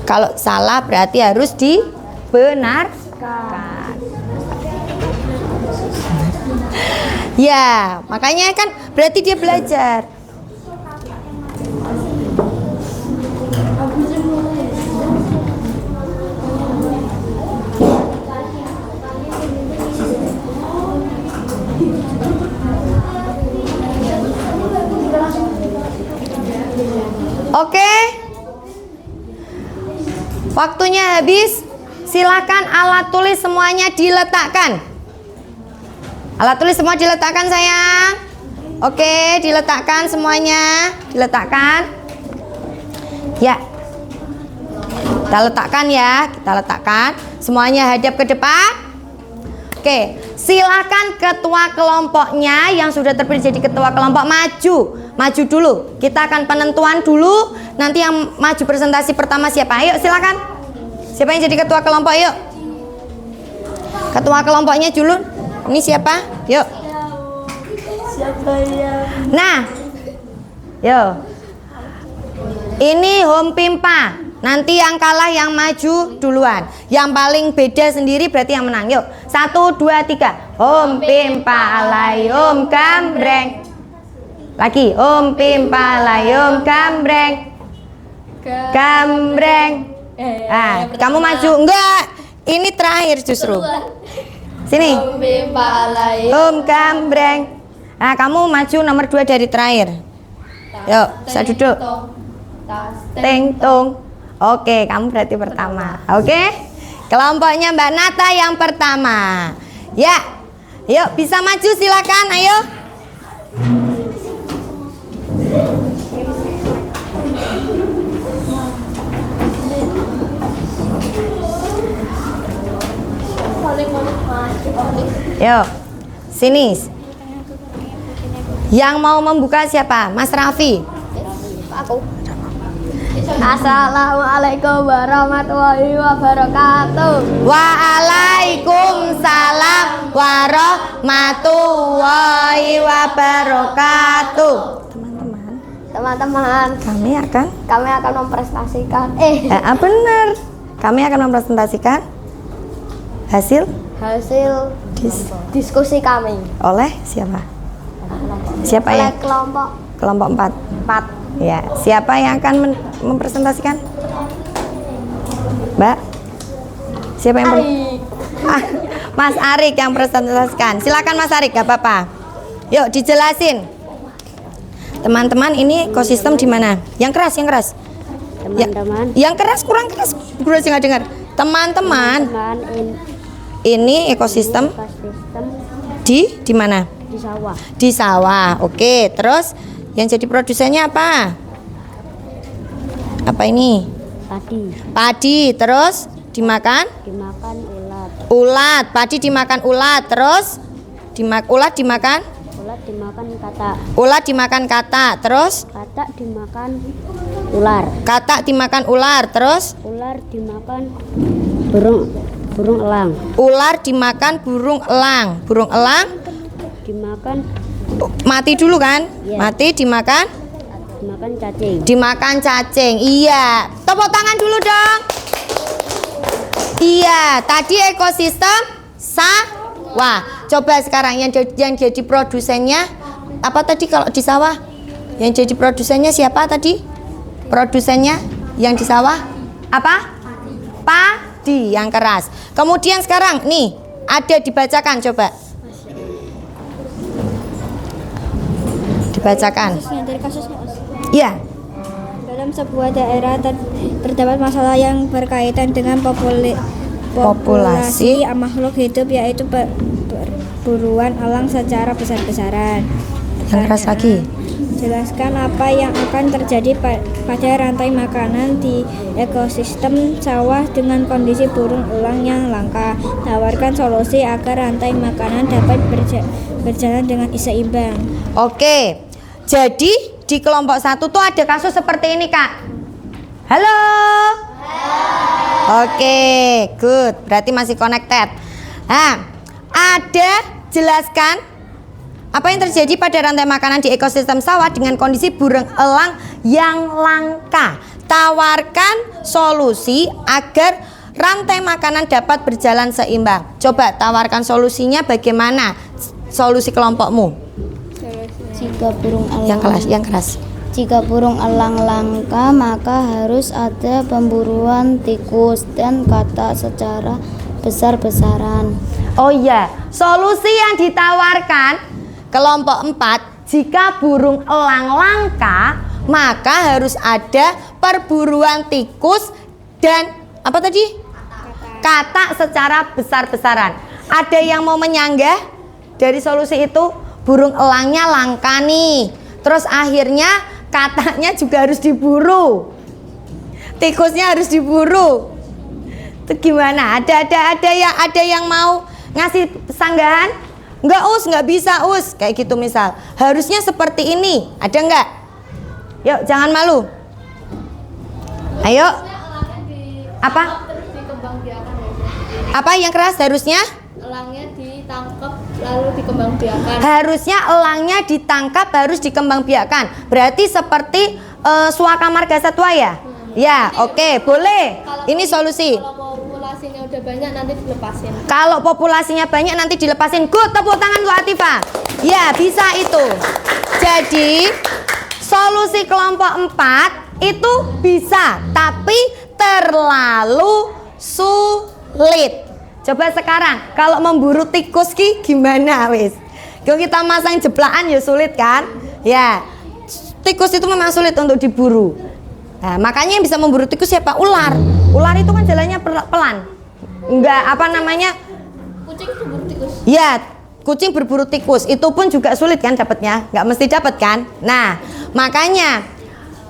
Kalau salah berarti harus dibenarkan. Ya, makanya kan berarti dia belajar. Oke, waktunya habis. Silakan alat tulis semuanya diletakkan. Alat tulis semua diletakkan sayang. Oke, diletakkan semuanya. Diletakkan. Ya, kita letakkan ya. Kita letakkan. Semuanya hadap ke depan. Oke, Silakan ketua kelompoknya yang sudah terpilih jadi ketua kelompok maju dulu. Kita akan penentuan dulu. Nanti yang maju presentasi pertama siapa? Ayo silakan. Siapa yang jadi ketua kelompok? Yuk. Ketua kelompoknya dulu. Ini siapa? Yuk. Siapa yang Nah, yuk. Ini home pimpa. Nanti yang kalah yang maju duluan. Yang paling beda sendiri berarti yang menang. Yuk, 1, 2, 3. Home pimpa alayum gambreng. Lagi, home pimpa alayum gambreng. Gambreng. Ah, kamu maju. Enggak, ini terakhir justru. Sini. Home gambreng. Nah, kamu maju nomor 2 dari terakhir. Yuk, saya duduk. Ting tung. Oke, kamu berarti pertama. Oke, kelompoknya Mbak Nata yang pertama. Ya, yuk bisa maju silakan. Ayo. Yuk, sini. Yang mau membuka siapa? Mas Raffi. aku? Assalamualaikum warahmatullahi wabarakatuh. Waalaikumsalam warahmatullahi wabarakatuh. Teman-teman, Kami akan mempresentasikan benar. Kami akan mempresentasikan hasil hasil diskusi kami oleh siapa? Siapa oleh yang? kelompok 4. Ya, siapa yang akan mempresentasikan? Mbak? Siapa yang Mas Arik yang presentasikan. Silakan Mas Arik, gak apa-apa. Yuk dijelasin. Teman-teman, ini ekosistem di mana? Yang keras. teman-teman. Yang keras kurang keras. Gue nggak dengar. Teman-teman, ini ekosistem di mana? Di sawah. Di sawah. Oke, terus yang jadi produsennya apa? Apa ini? Padi. Terus dimakan? Dimakan ulat. Ulat. Padi dimakan ulat. Terus ulat dimakan? Ulat dimakan katak. Ulat dimakan katak. Terus? Katak dimakan ular. Katak dimakan ular. Terus? Ular dimakan burung elang. Ular dimakan burung elang. Burung elang Dimakan mati dulu kan? Iya. Mati dimakan cacing. Dimakan cacing. Iya. Tepuk tangan dulu dong. Iya, tadi ekosistem sawah. Coba sekarang yang jadi produsennya apa tadi kalau di sawah? Yang jadi produsennya siapa tadi? Produsennya yang di sawah apa? Padi yang keras. Kemudian sekarang nih ada dibacakan coba. Dibacakan. Dari kasusnya. Iya. Dalam sebuah daerah terdapat masalah yang berkaitan dengan populasi makhluk hidup, yaitu perburuan elang secara besar-besaran. Yang keras lagi. Jelaskan apa yang akan terjadi pada rantai makanan di ekosistem sawah dengan kondisi burung elang yang langka. Tawarkan solusi agar rantai makanan dapat berjalan dengan seimbang. Oke. Jadi di kelompok 1 tuh ada kasus seperti ini, Kak. Halo. Oke, good. Berarti masih connected. Nah, ada jelaskan apa yang terjadi pada rantai makanan di ekosistem sawah dengan kondisi burung elang yang langka. Tawarkan solusi agar rantai makanan dapat berjalan seimbang. Coba tawarkan solusinya bagaimana? Solusi kelompokmu. Jika burung Yang keras. Jika burung elang langka, maka harus ada pemburuan tikus dan katak secara besar-besaran. Oh iya, solusi yang ditawarkan kelompok 4, jika burung elang langka, maka harus ada perburuan tikus dan apa tadi? Katak secara besar-besaran. Ada yang mau menyanggah dari solusi itu? Burung elangnya langka nih. Terus akhirnya kataknya juga harus diburu. Tikusnya harus diburu. Itu gimana? Ada yang mau ngasih sanggahan? Enggak us, nggak bisa us. Kayak gitu misal. Harusnya seperti ini. Ada nggak? Yuk, jangan malu. Ayo. Apa? Apa yang keras harusnya? Elangnya ditangkap lalu dikembangbiakan. Harusnya elangnya ditangkap harus dikembangbiakan. Berarti seperti suaka marga satwa ya? Ya, oke, boleh. Ini solusi. Kalau populasinya udah banyak nanti dilepasin. Kalau populasinya banyak nanti dilepasin. Good, tepuk tangan untuk Atifah. Ya, bisa itu. Jadi, solusi kelompok 4 itu bisa, tapi terlalu sulit. Coba sekarang, kalau memburu tikus ki gimana wis? Kalau kita masang jeplakan ya sulit kan? Ya, tikus itu memang sulit untuk diburu. Nah, makanya yang bisa memburu tikus siapa? Ular. Ular itu kan jalannya pelan. Enggak apa namanya? Kucing berburu tikus. Ya, kucing berburu tikus. Itu pun juga sulit kan dapatnya? Enggak mesti dapat kan? Nah, makanya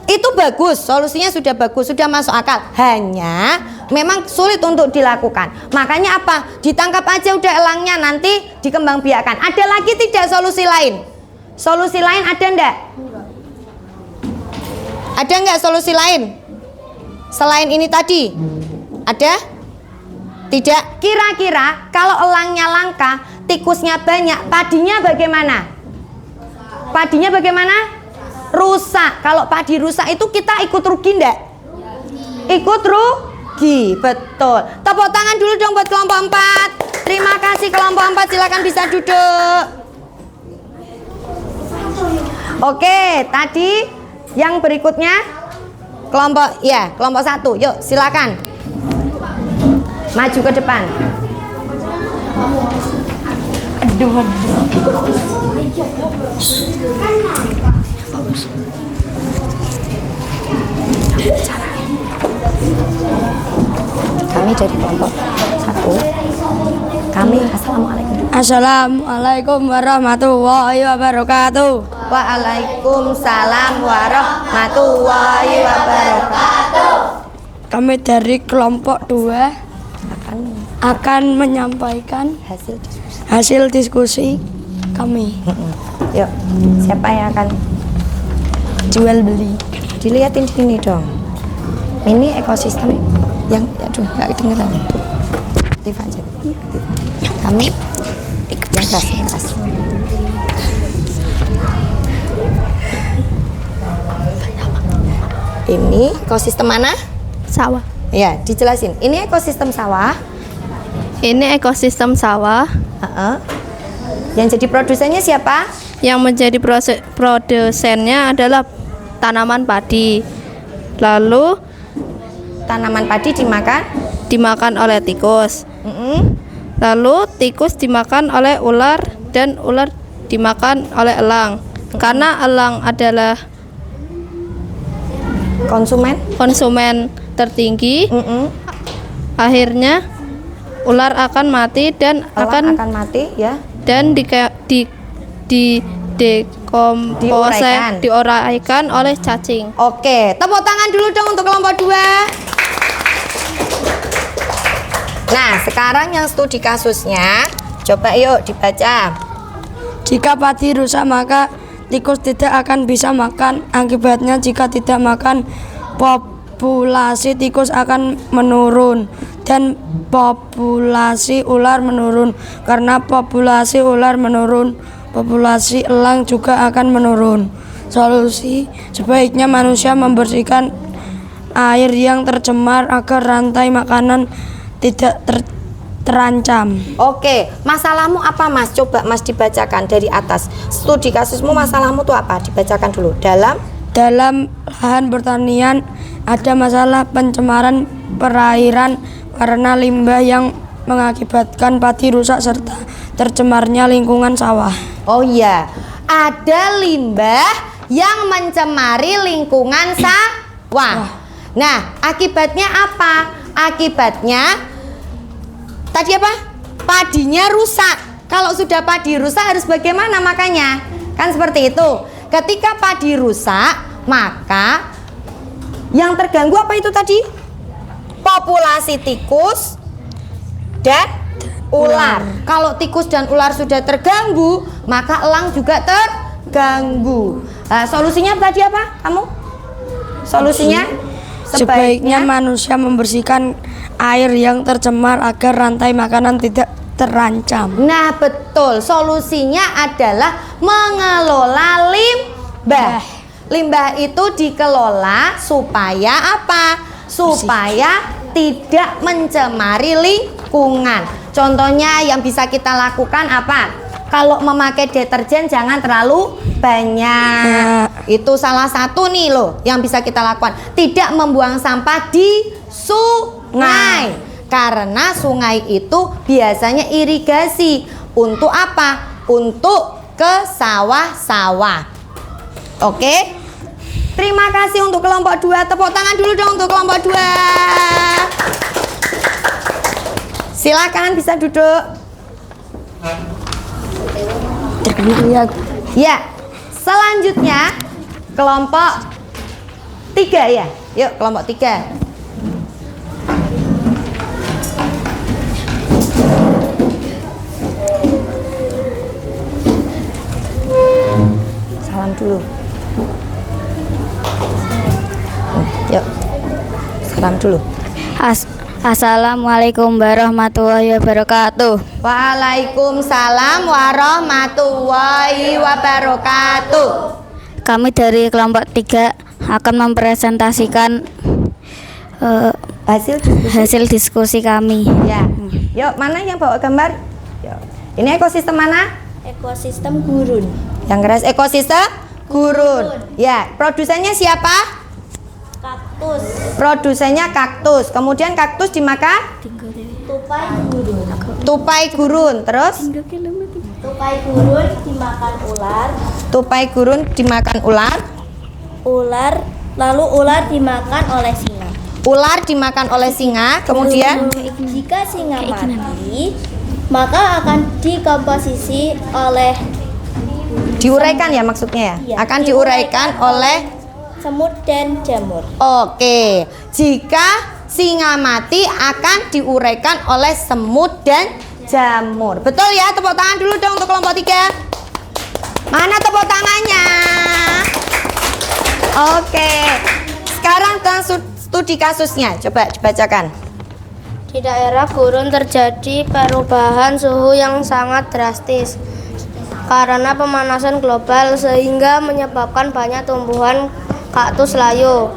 itu bagus, solusinya sudah bagus, sudah masuk akal. Hanya memang sulit untuk dilakukan. Makanya apa? Ditangkap aja udah elangnya, nanti dikembangbiakan. Ada lagi tidak solusi lain? Solusi lain ada enggak? Ada nggak solusi lain selain ini tadi? Ada? Tidak? Kira-kira kalau elangnya langka, tikusnya banyak, padinya bagaimana? Padinya bagaimana? Rusak. Kalau padi rusak itu kita ikut rugi enggak? Ikut rugi, betul. Tepuk tangan dulu dong buat kelompok 4. Terima kasih kelompok 4, silakan bisa duduk. Oke, tadi yang berikutnya kelompok 1. Yuk, silakan. Maju ke depan. Aduh. Kami dari kelompok 1. Kami assalamualaikum. Assalamualaikum warahmatullahi wabarakatuh. Waalaikumsalam warahmatullahi wabarakatuh. Kami dari kelompok 2 akan menyampaikan hasil diskusi kami. Yuk, siapa yang akan Jual beli. dilihatin di sini dong? Ini ekosistem yang aduh nggak kedengeran. Tifa aja. Kami yang keras. Ini ekosistem mana? Sawah. Ya, dijelasin. Ini ekosistem sawah. Ini ekosistem sawah. Yang jadi produsennya siapa? Yang menjadi produsennya adalah tanaman padi. Lalu Tanaman padi dimakan oleh tikus. Lalu tikus dimakan oleh ular dan ular dimakan oleh elang. Karena elang adalah konsumen tertinggi, akhirnya ular akan mati dan akan mati ya. Dan diuraikan oleh cacing. Oke, tepuk tangan dulu dong untuk kelompok 2. Nah, sekarang yang studi kasusnya, coba yuk dibaca. Jika padi rusak maka tikus tidak akan bisa makan. Akibatnya jika tidak makan, populasi tikus akan menurun dan populasi ular menurun. Karena populasi ular menurun, populasi elang juga akan menurun. Solusi, sebaiknya manusia membersihkan air yang tercemar agar rantai makanan tidak terancam. Oke, masalahmu apa Mas? Coba Mas dibacakan dari atas. Studi kasusmu, masalahmu tuh apa? Dibacakan dulu. Dalam lahan pertanian ada masalah pencemaran perairan karena limbah yang mengakibatkan padi rusak serta tercemarnya lingkungan sawah. Oh iya, ada limbah yang mencemari lingkungan sawah. Nah, akibatnya apa? Akibatnya tadi apa? Padinya rusak. Kalau sudah padi rusak harus bagaimana makanya? Kan seperti itu. Ketika padi rusak, maka yang terganggu apa itu tadi? Populasi tikus dan ular. Kalau tikus dan ular sudah terganggu, maka elang juga terganggu. Solusinya tadi apa? Kamu? Solusinya? Sebaiknya manusia membersihkan air yang tercemar agar rantai makanan tidak terancam. Nah, betul. Solusinya adalah mengelola limbah. Limbah itu dikelola supaya apa? Supaya tidak mencemari lingkungan. Contohnya yang bisa kita lakukan apa? Kalau memakai deterjen jangan terlalu banyak. Itu salah satu nih loh yang bisa kita lakukan. Tidak membuang sampah di sungai. Karena sungai itu biasanya irigasi. Untuk apa? Untuk ke sawah-sawah. Oke? Terima kasih untuk kelompok 2. Tepuk tangan dulu dong untuk kelompok 2. Silakan bisa duduk. Ya, selanjutnya kelompok 3 ya. Yuk kelompok 3. Salam dulu. Yuk, salam dulu. Assalamualaikum warahmatullahi wabarakatuh. Waalaikumsalam warahmatullahi wabarakatuh. Kami dari kelompok 3 akan mempresentasikan hasil diskusi kami. Ya, yuk mana yang bawa gambar? Yuk. Ini ekosistem mana? Ekosistem gurun. Yang keras ekosistem gurun. Ya, produsennya siapa? Kaktus. Produsennya kaktus. Kemudian kaktus dimakan? Tupai gurun. Tupai gurun. Terus? Tupai gurun dimakan ular. Tupai gurun dimakan ular. Lalu ular dimakan oleh singa. Ular dimakan oleh singa. Kemudian? Jika singa mati, maka akan dikomposisi oleh Diuraikan ya maksudnya ya? Iya, Akan diuraikan oleh semut dan jamur. Oke, jika singa mati akan diuraikan oleh semut dan jamur. Betul ya? Tepuk tangan dulu dong untuk kelompok 3. Mana tepuk tangannya? Oke, sekarang ke studi kasusnya. Coba dibacakan. Di daerah gurun terjadi perubahan suhu yang sangat drastis karena pemanasan global sehingga menyebabkan banyak tumbuhan kaktus layu.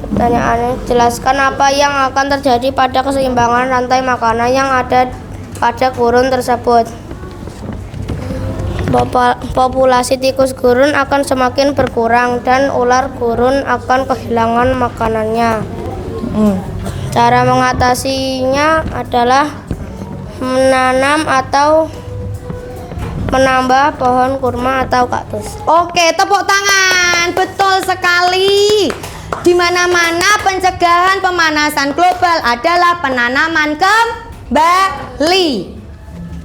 Pertanyaannya, jelaskan apa yang akan terjadi pada keseimbangan rantai makanan yang ada pada gurun tersebut. Populasi tikus gurun akan semakin berkurang dan ular gurun akan kehilangan makanannya. Cara mengatasinya adalah menanam atau menambah pohon kurma atau kaktus. Oke, tepuk tangan. Betul sekali. Di mana-mana pencegahan pemanasan global adalah penanaman kembali.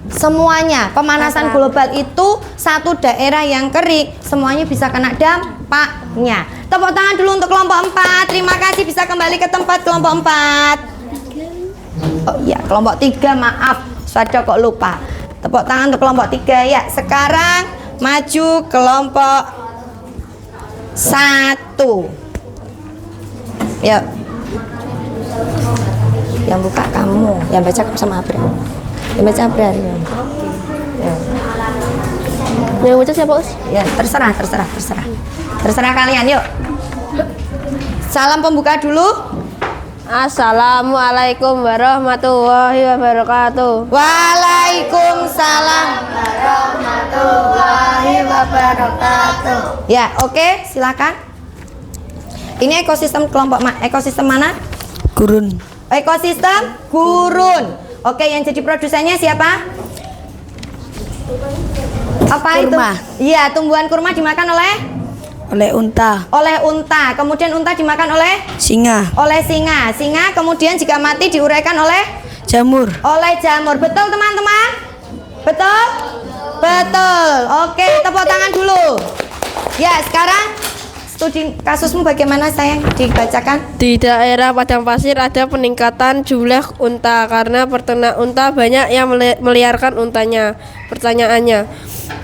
Semuanya, pemanasan global itu satu daerah yang kering, semuanya bisa kena dampaknya. Tepuk tangan dulu untuk kelompok 4. Terima kasih bisa kembali ke tempat kelompok 4. Oh iya, kelompok 3 maaf. Saya kok lupa. Tepuk tangan untuk kelompok 3 ya. Sekarang maju kelompok 1. Yuk. Yang buka kamu, yang baca sama Abra. Yang baca Abra. Ya. Yang baca siapa, Us? Ya, terserah. Terserah kalian, yuk. Salam pembuka dulu. Assalamualaikum warahmatullahi wabarakatuh. Waalaikumsalam warahmatullahi wabarakatuh. Ya, oke, silakan. Ini ekosistem kelompok ekosistem mana? Gurun. Ekosistem gurun. Oke, yang jadi produsennya siapa? Apa Kurma. itu? Iya, tumbuhan kurma dimakan oleh Unta. oleh unta. Kemudian unta dimakan oleh Singa. singa. Singa kemudian jika mati diuraikan oleh Jamur. jamur. Betul teman-teman? Betul? Betul. Oke, tepuk tangan dulu. Ya, sekarang studi kasusmu bagaimana sayang? Dibacakan. Di daerah padang pasir ada peningkatan jumlah unta karena peternak unta banyak yang meliarkan untanya. Pertanyaannya,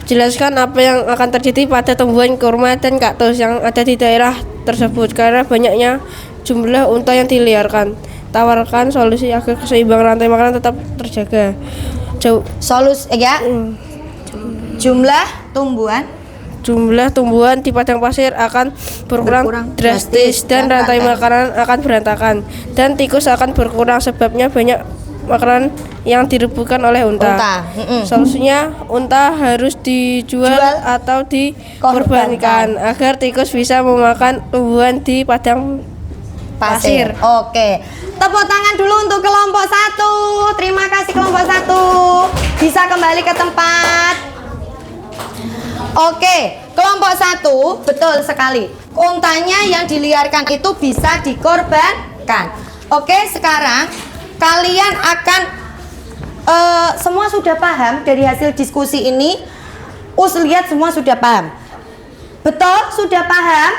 jelaskan apa yang akan terjadi pada tumbuhan kurma dan kaktus yang ada di daerah tersebut karena banyaknya jumlah unta yang diliarkan. Tawarkan solusi agar keseimbangan rantai makanan tetap terjaga. Jumlah tumbuhan di padang pasir akan berkurang drastis dan rantai makanan akan berantakan dan tikus akan berkurang sebabnya banyak makanan yang direbutkan oleh unta. Solusinya unta harus dijual atau dikorbankan agar tikus bisa memakan tumbuhan di padang pasir. Oke. Tepuk tangan dulu untuk kelompok 1. Terima kasih kelompok 1. Bisa kembali ke tempat. Oke, kelompok 1 betul sekali. Untanya yang diliarkan itu bisa dikorbankan. Oke, sekarang kalian akan semua sudah paham dari hasil diskusi ini? Lihat semua sudah paham. Betul? Sudah paham?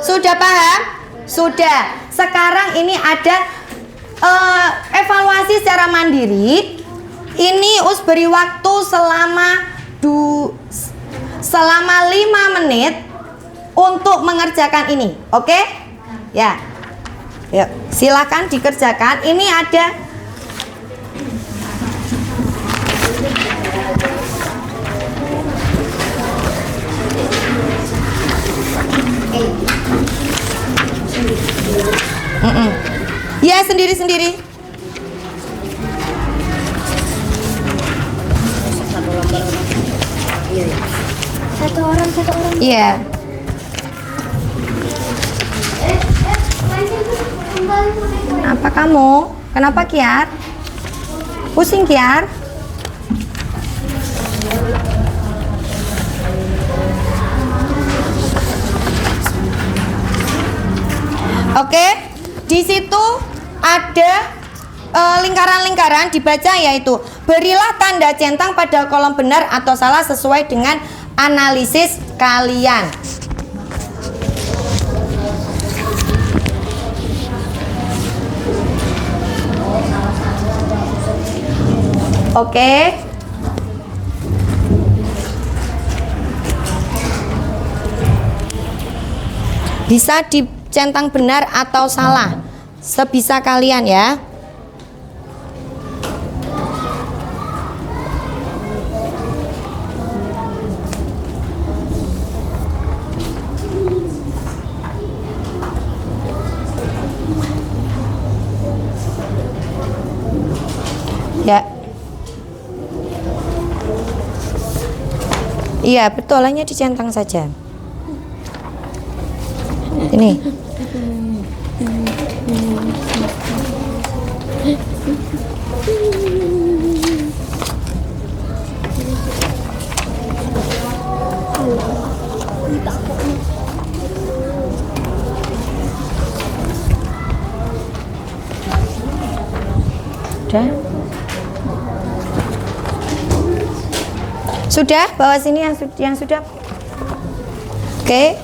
Sudah paham? Sudah. Sekarang ini ada evaluasi secara mandiri. Ini beri waktu selama 5 menit untuk mengerjakan ini. Oke? Ya. Yuk, silakan dikerjakan. Ini ada ya, sendiri-sendiri. Satu orang. Iya. Apa kamu? Kenapa Kiar? Pusing Kiar? Oke, di situ ada lingkaran-lingkaran dibaca yaitu berilah tanda centang pada kolom benar atau salah sesuai dengan analisis kalian. Oke. Bisa dicentang benar atau salah, sebisa kalian ya. Ya. Iya, betul, hanya dicentang saja. Ini. Sudah, bawa sini yang sudah. Oke.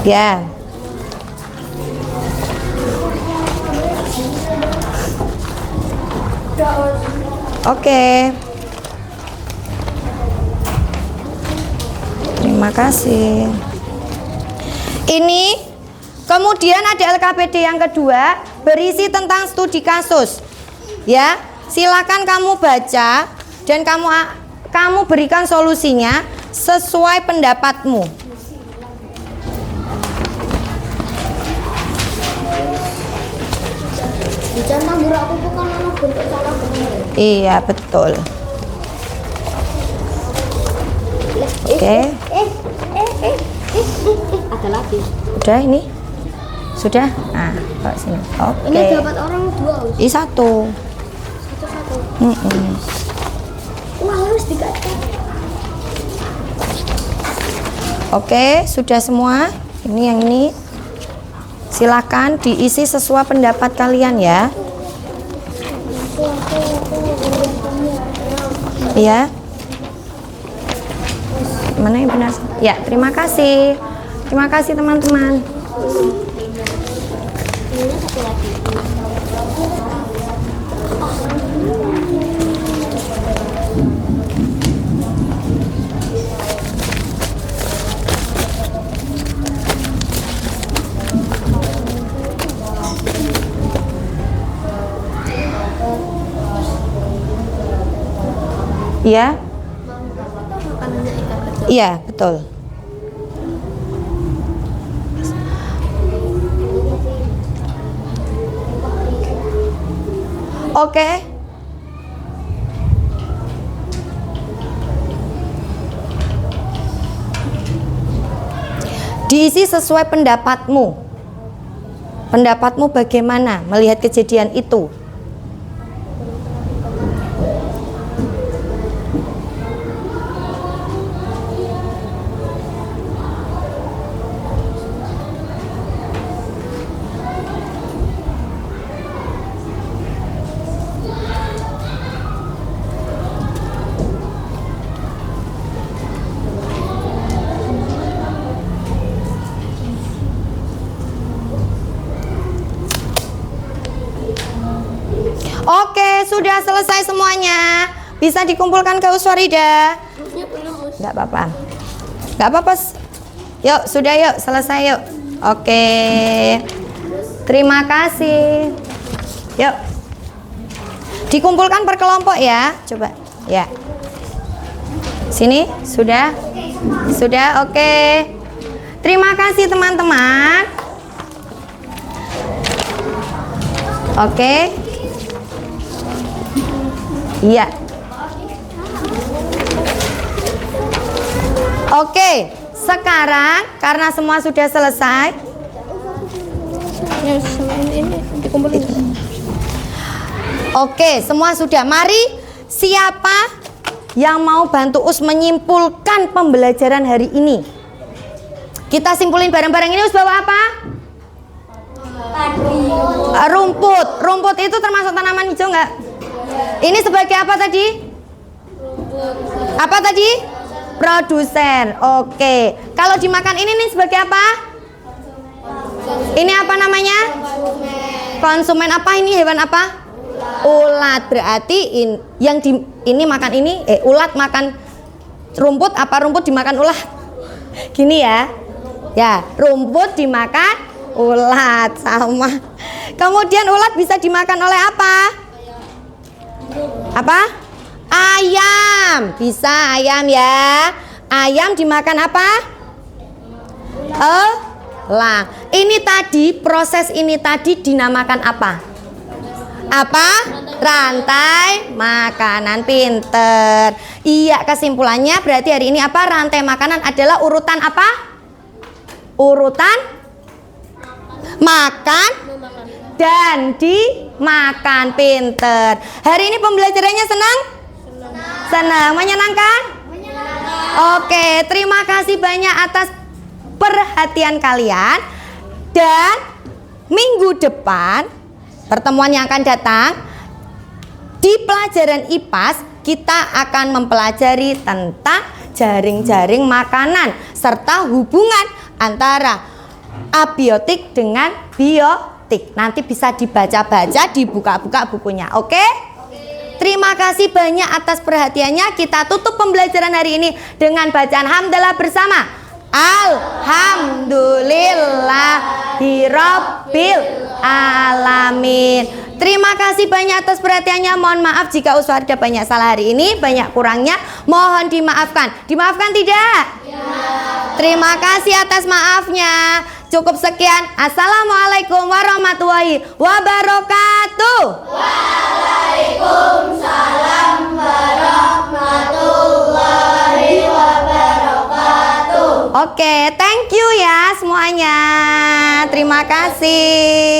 Ya. Oke. Terima kasih. Ini kemudian ada LKPD yang kedua, berisi tentang studi kasus. Ya, silakan kamu baca dan kamu berikan solusinya sesuai pendapatmu. Dicentang biar aku bukan anak bentuk salah benar. Iya, betul. Oke. Ada lagi. Udah ini? Sudah? Nah, bawa sini. Oke. Ini dapat orang 2. Ini 1. Satu. Wah, harus dikacau. Oke, sudah semua. Ini yang ini. Silakan diisi sesuai pendapat kalian ya. Iya. Mana yang benar? Ya, terima kasih. Terima kasih teman-teman. Iya? Iya, betul. Oke. Diisi sesuai pendapatmu. Pendapatmu bagaimana melihat kejadian itu? Oke, sudah selesai semuanya. Bisa dikumpulkan ke Uswarida? Enggak apa-apa. Enggak apa-apa. Yuk, sudah yuk, selesai yuk. Oke. Terima kasih. Yuk. Dikumpulkan per kelompok ya. Coba. Ya. Sini, sudah? Sudah, oke. Terima kasih teman-teman. Oke. Iya. Oke, sekarang karena semua sudah selesai. Oke, semua sudah. Mari, siapa yang mau bantu Us menyimpulkan pembelajaran hari ini? Kita simpulin bareng-bareng. Ini Us bawa apa? Rumput. Rumput itu termasuk tanaman hijau nggak? Ini sebagai apa tadi? Apa tadi? Produsen. Oke. Kalau dimakan ini nih sebagai apa? Ini apa namanya? Konsumen apa ini? Hewan apa? Ulat. Berarti ini makan ini. Ulat makan rumput. Apa rumput dimakan ulat? Gini ya. Ya, rumput dimakan ulat sama. Kemudian ulat bisa dimakan oleh apa? Apa? Ayam. Bisa ayam ya. Ayam dimakan apa? Elang. Ini tadi, proses ini tadi dinamakan apa? Apa? Rantai makanan. Pinter. Iya, kesimpulannya berarti hari ini apa? Rantai makanan adalah urutan apa? Urutan makan dan dimakan. Pinter. Hari ini pembelajarannya senang? Senang. Menyenangkan? Oke, terima kasih banyak atas perhatian kalian. Dan minggu depan, pertemuan yang akan datang, di pelajaran IPAS kita akan mempelajari tentang jaring-jaring makanan serta hubungan antara abiotik dengan biotik. Nanti bisa dibaca-baca, dibuka-buka bukunya. Oke? Terima kasih banyak atas perhatiannya. Kita tutup pembelajaran hari ini dengan bacaan hamdalah bersama. Alhamdulillahirabbil alamin. Terima kasih banyak atas perhatiannya. Mohon maaf jika Uswarida banyak salah hari ini, banyak kurangnya, mohon dimaafkan. Dimaafkan tidak? Ya. Terima kasih atas maafnya. Cukup sekian. Assalamualaikum warahmatullahi wabarakatuh. Waalaikumsalam warahmatullahi wabarakatuh. Oke, thank you ya semuanya. Terima kasih.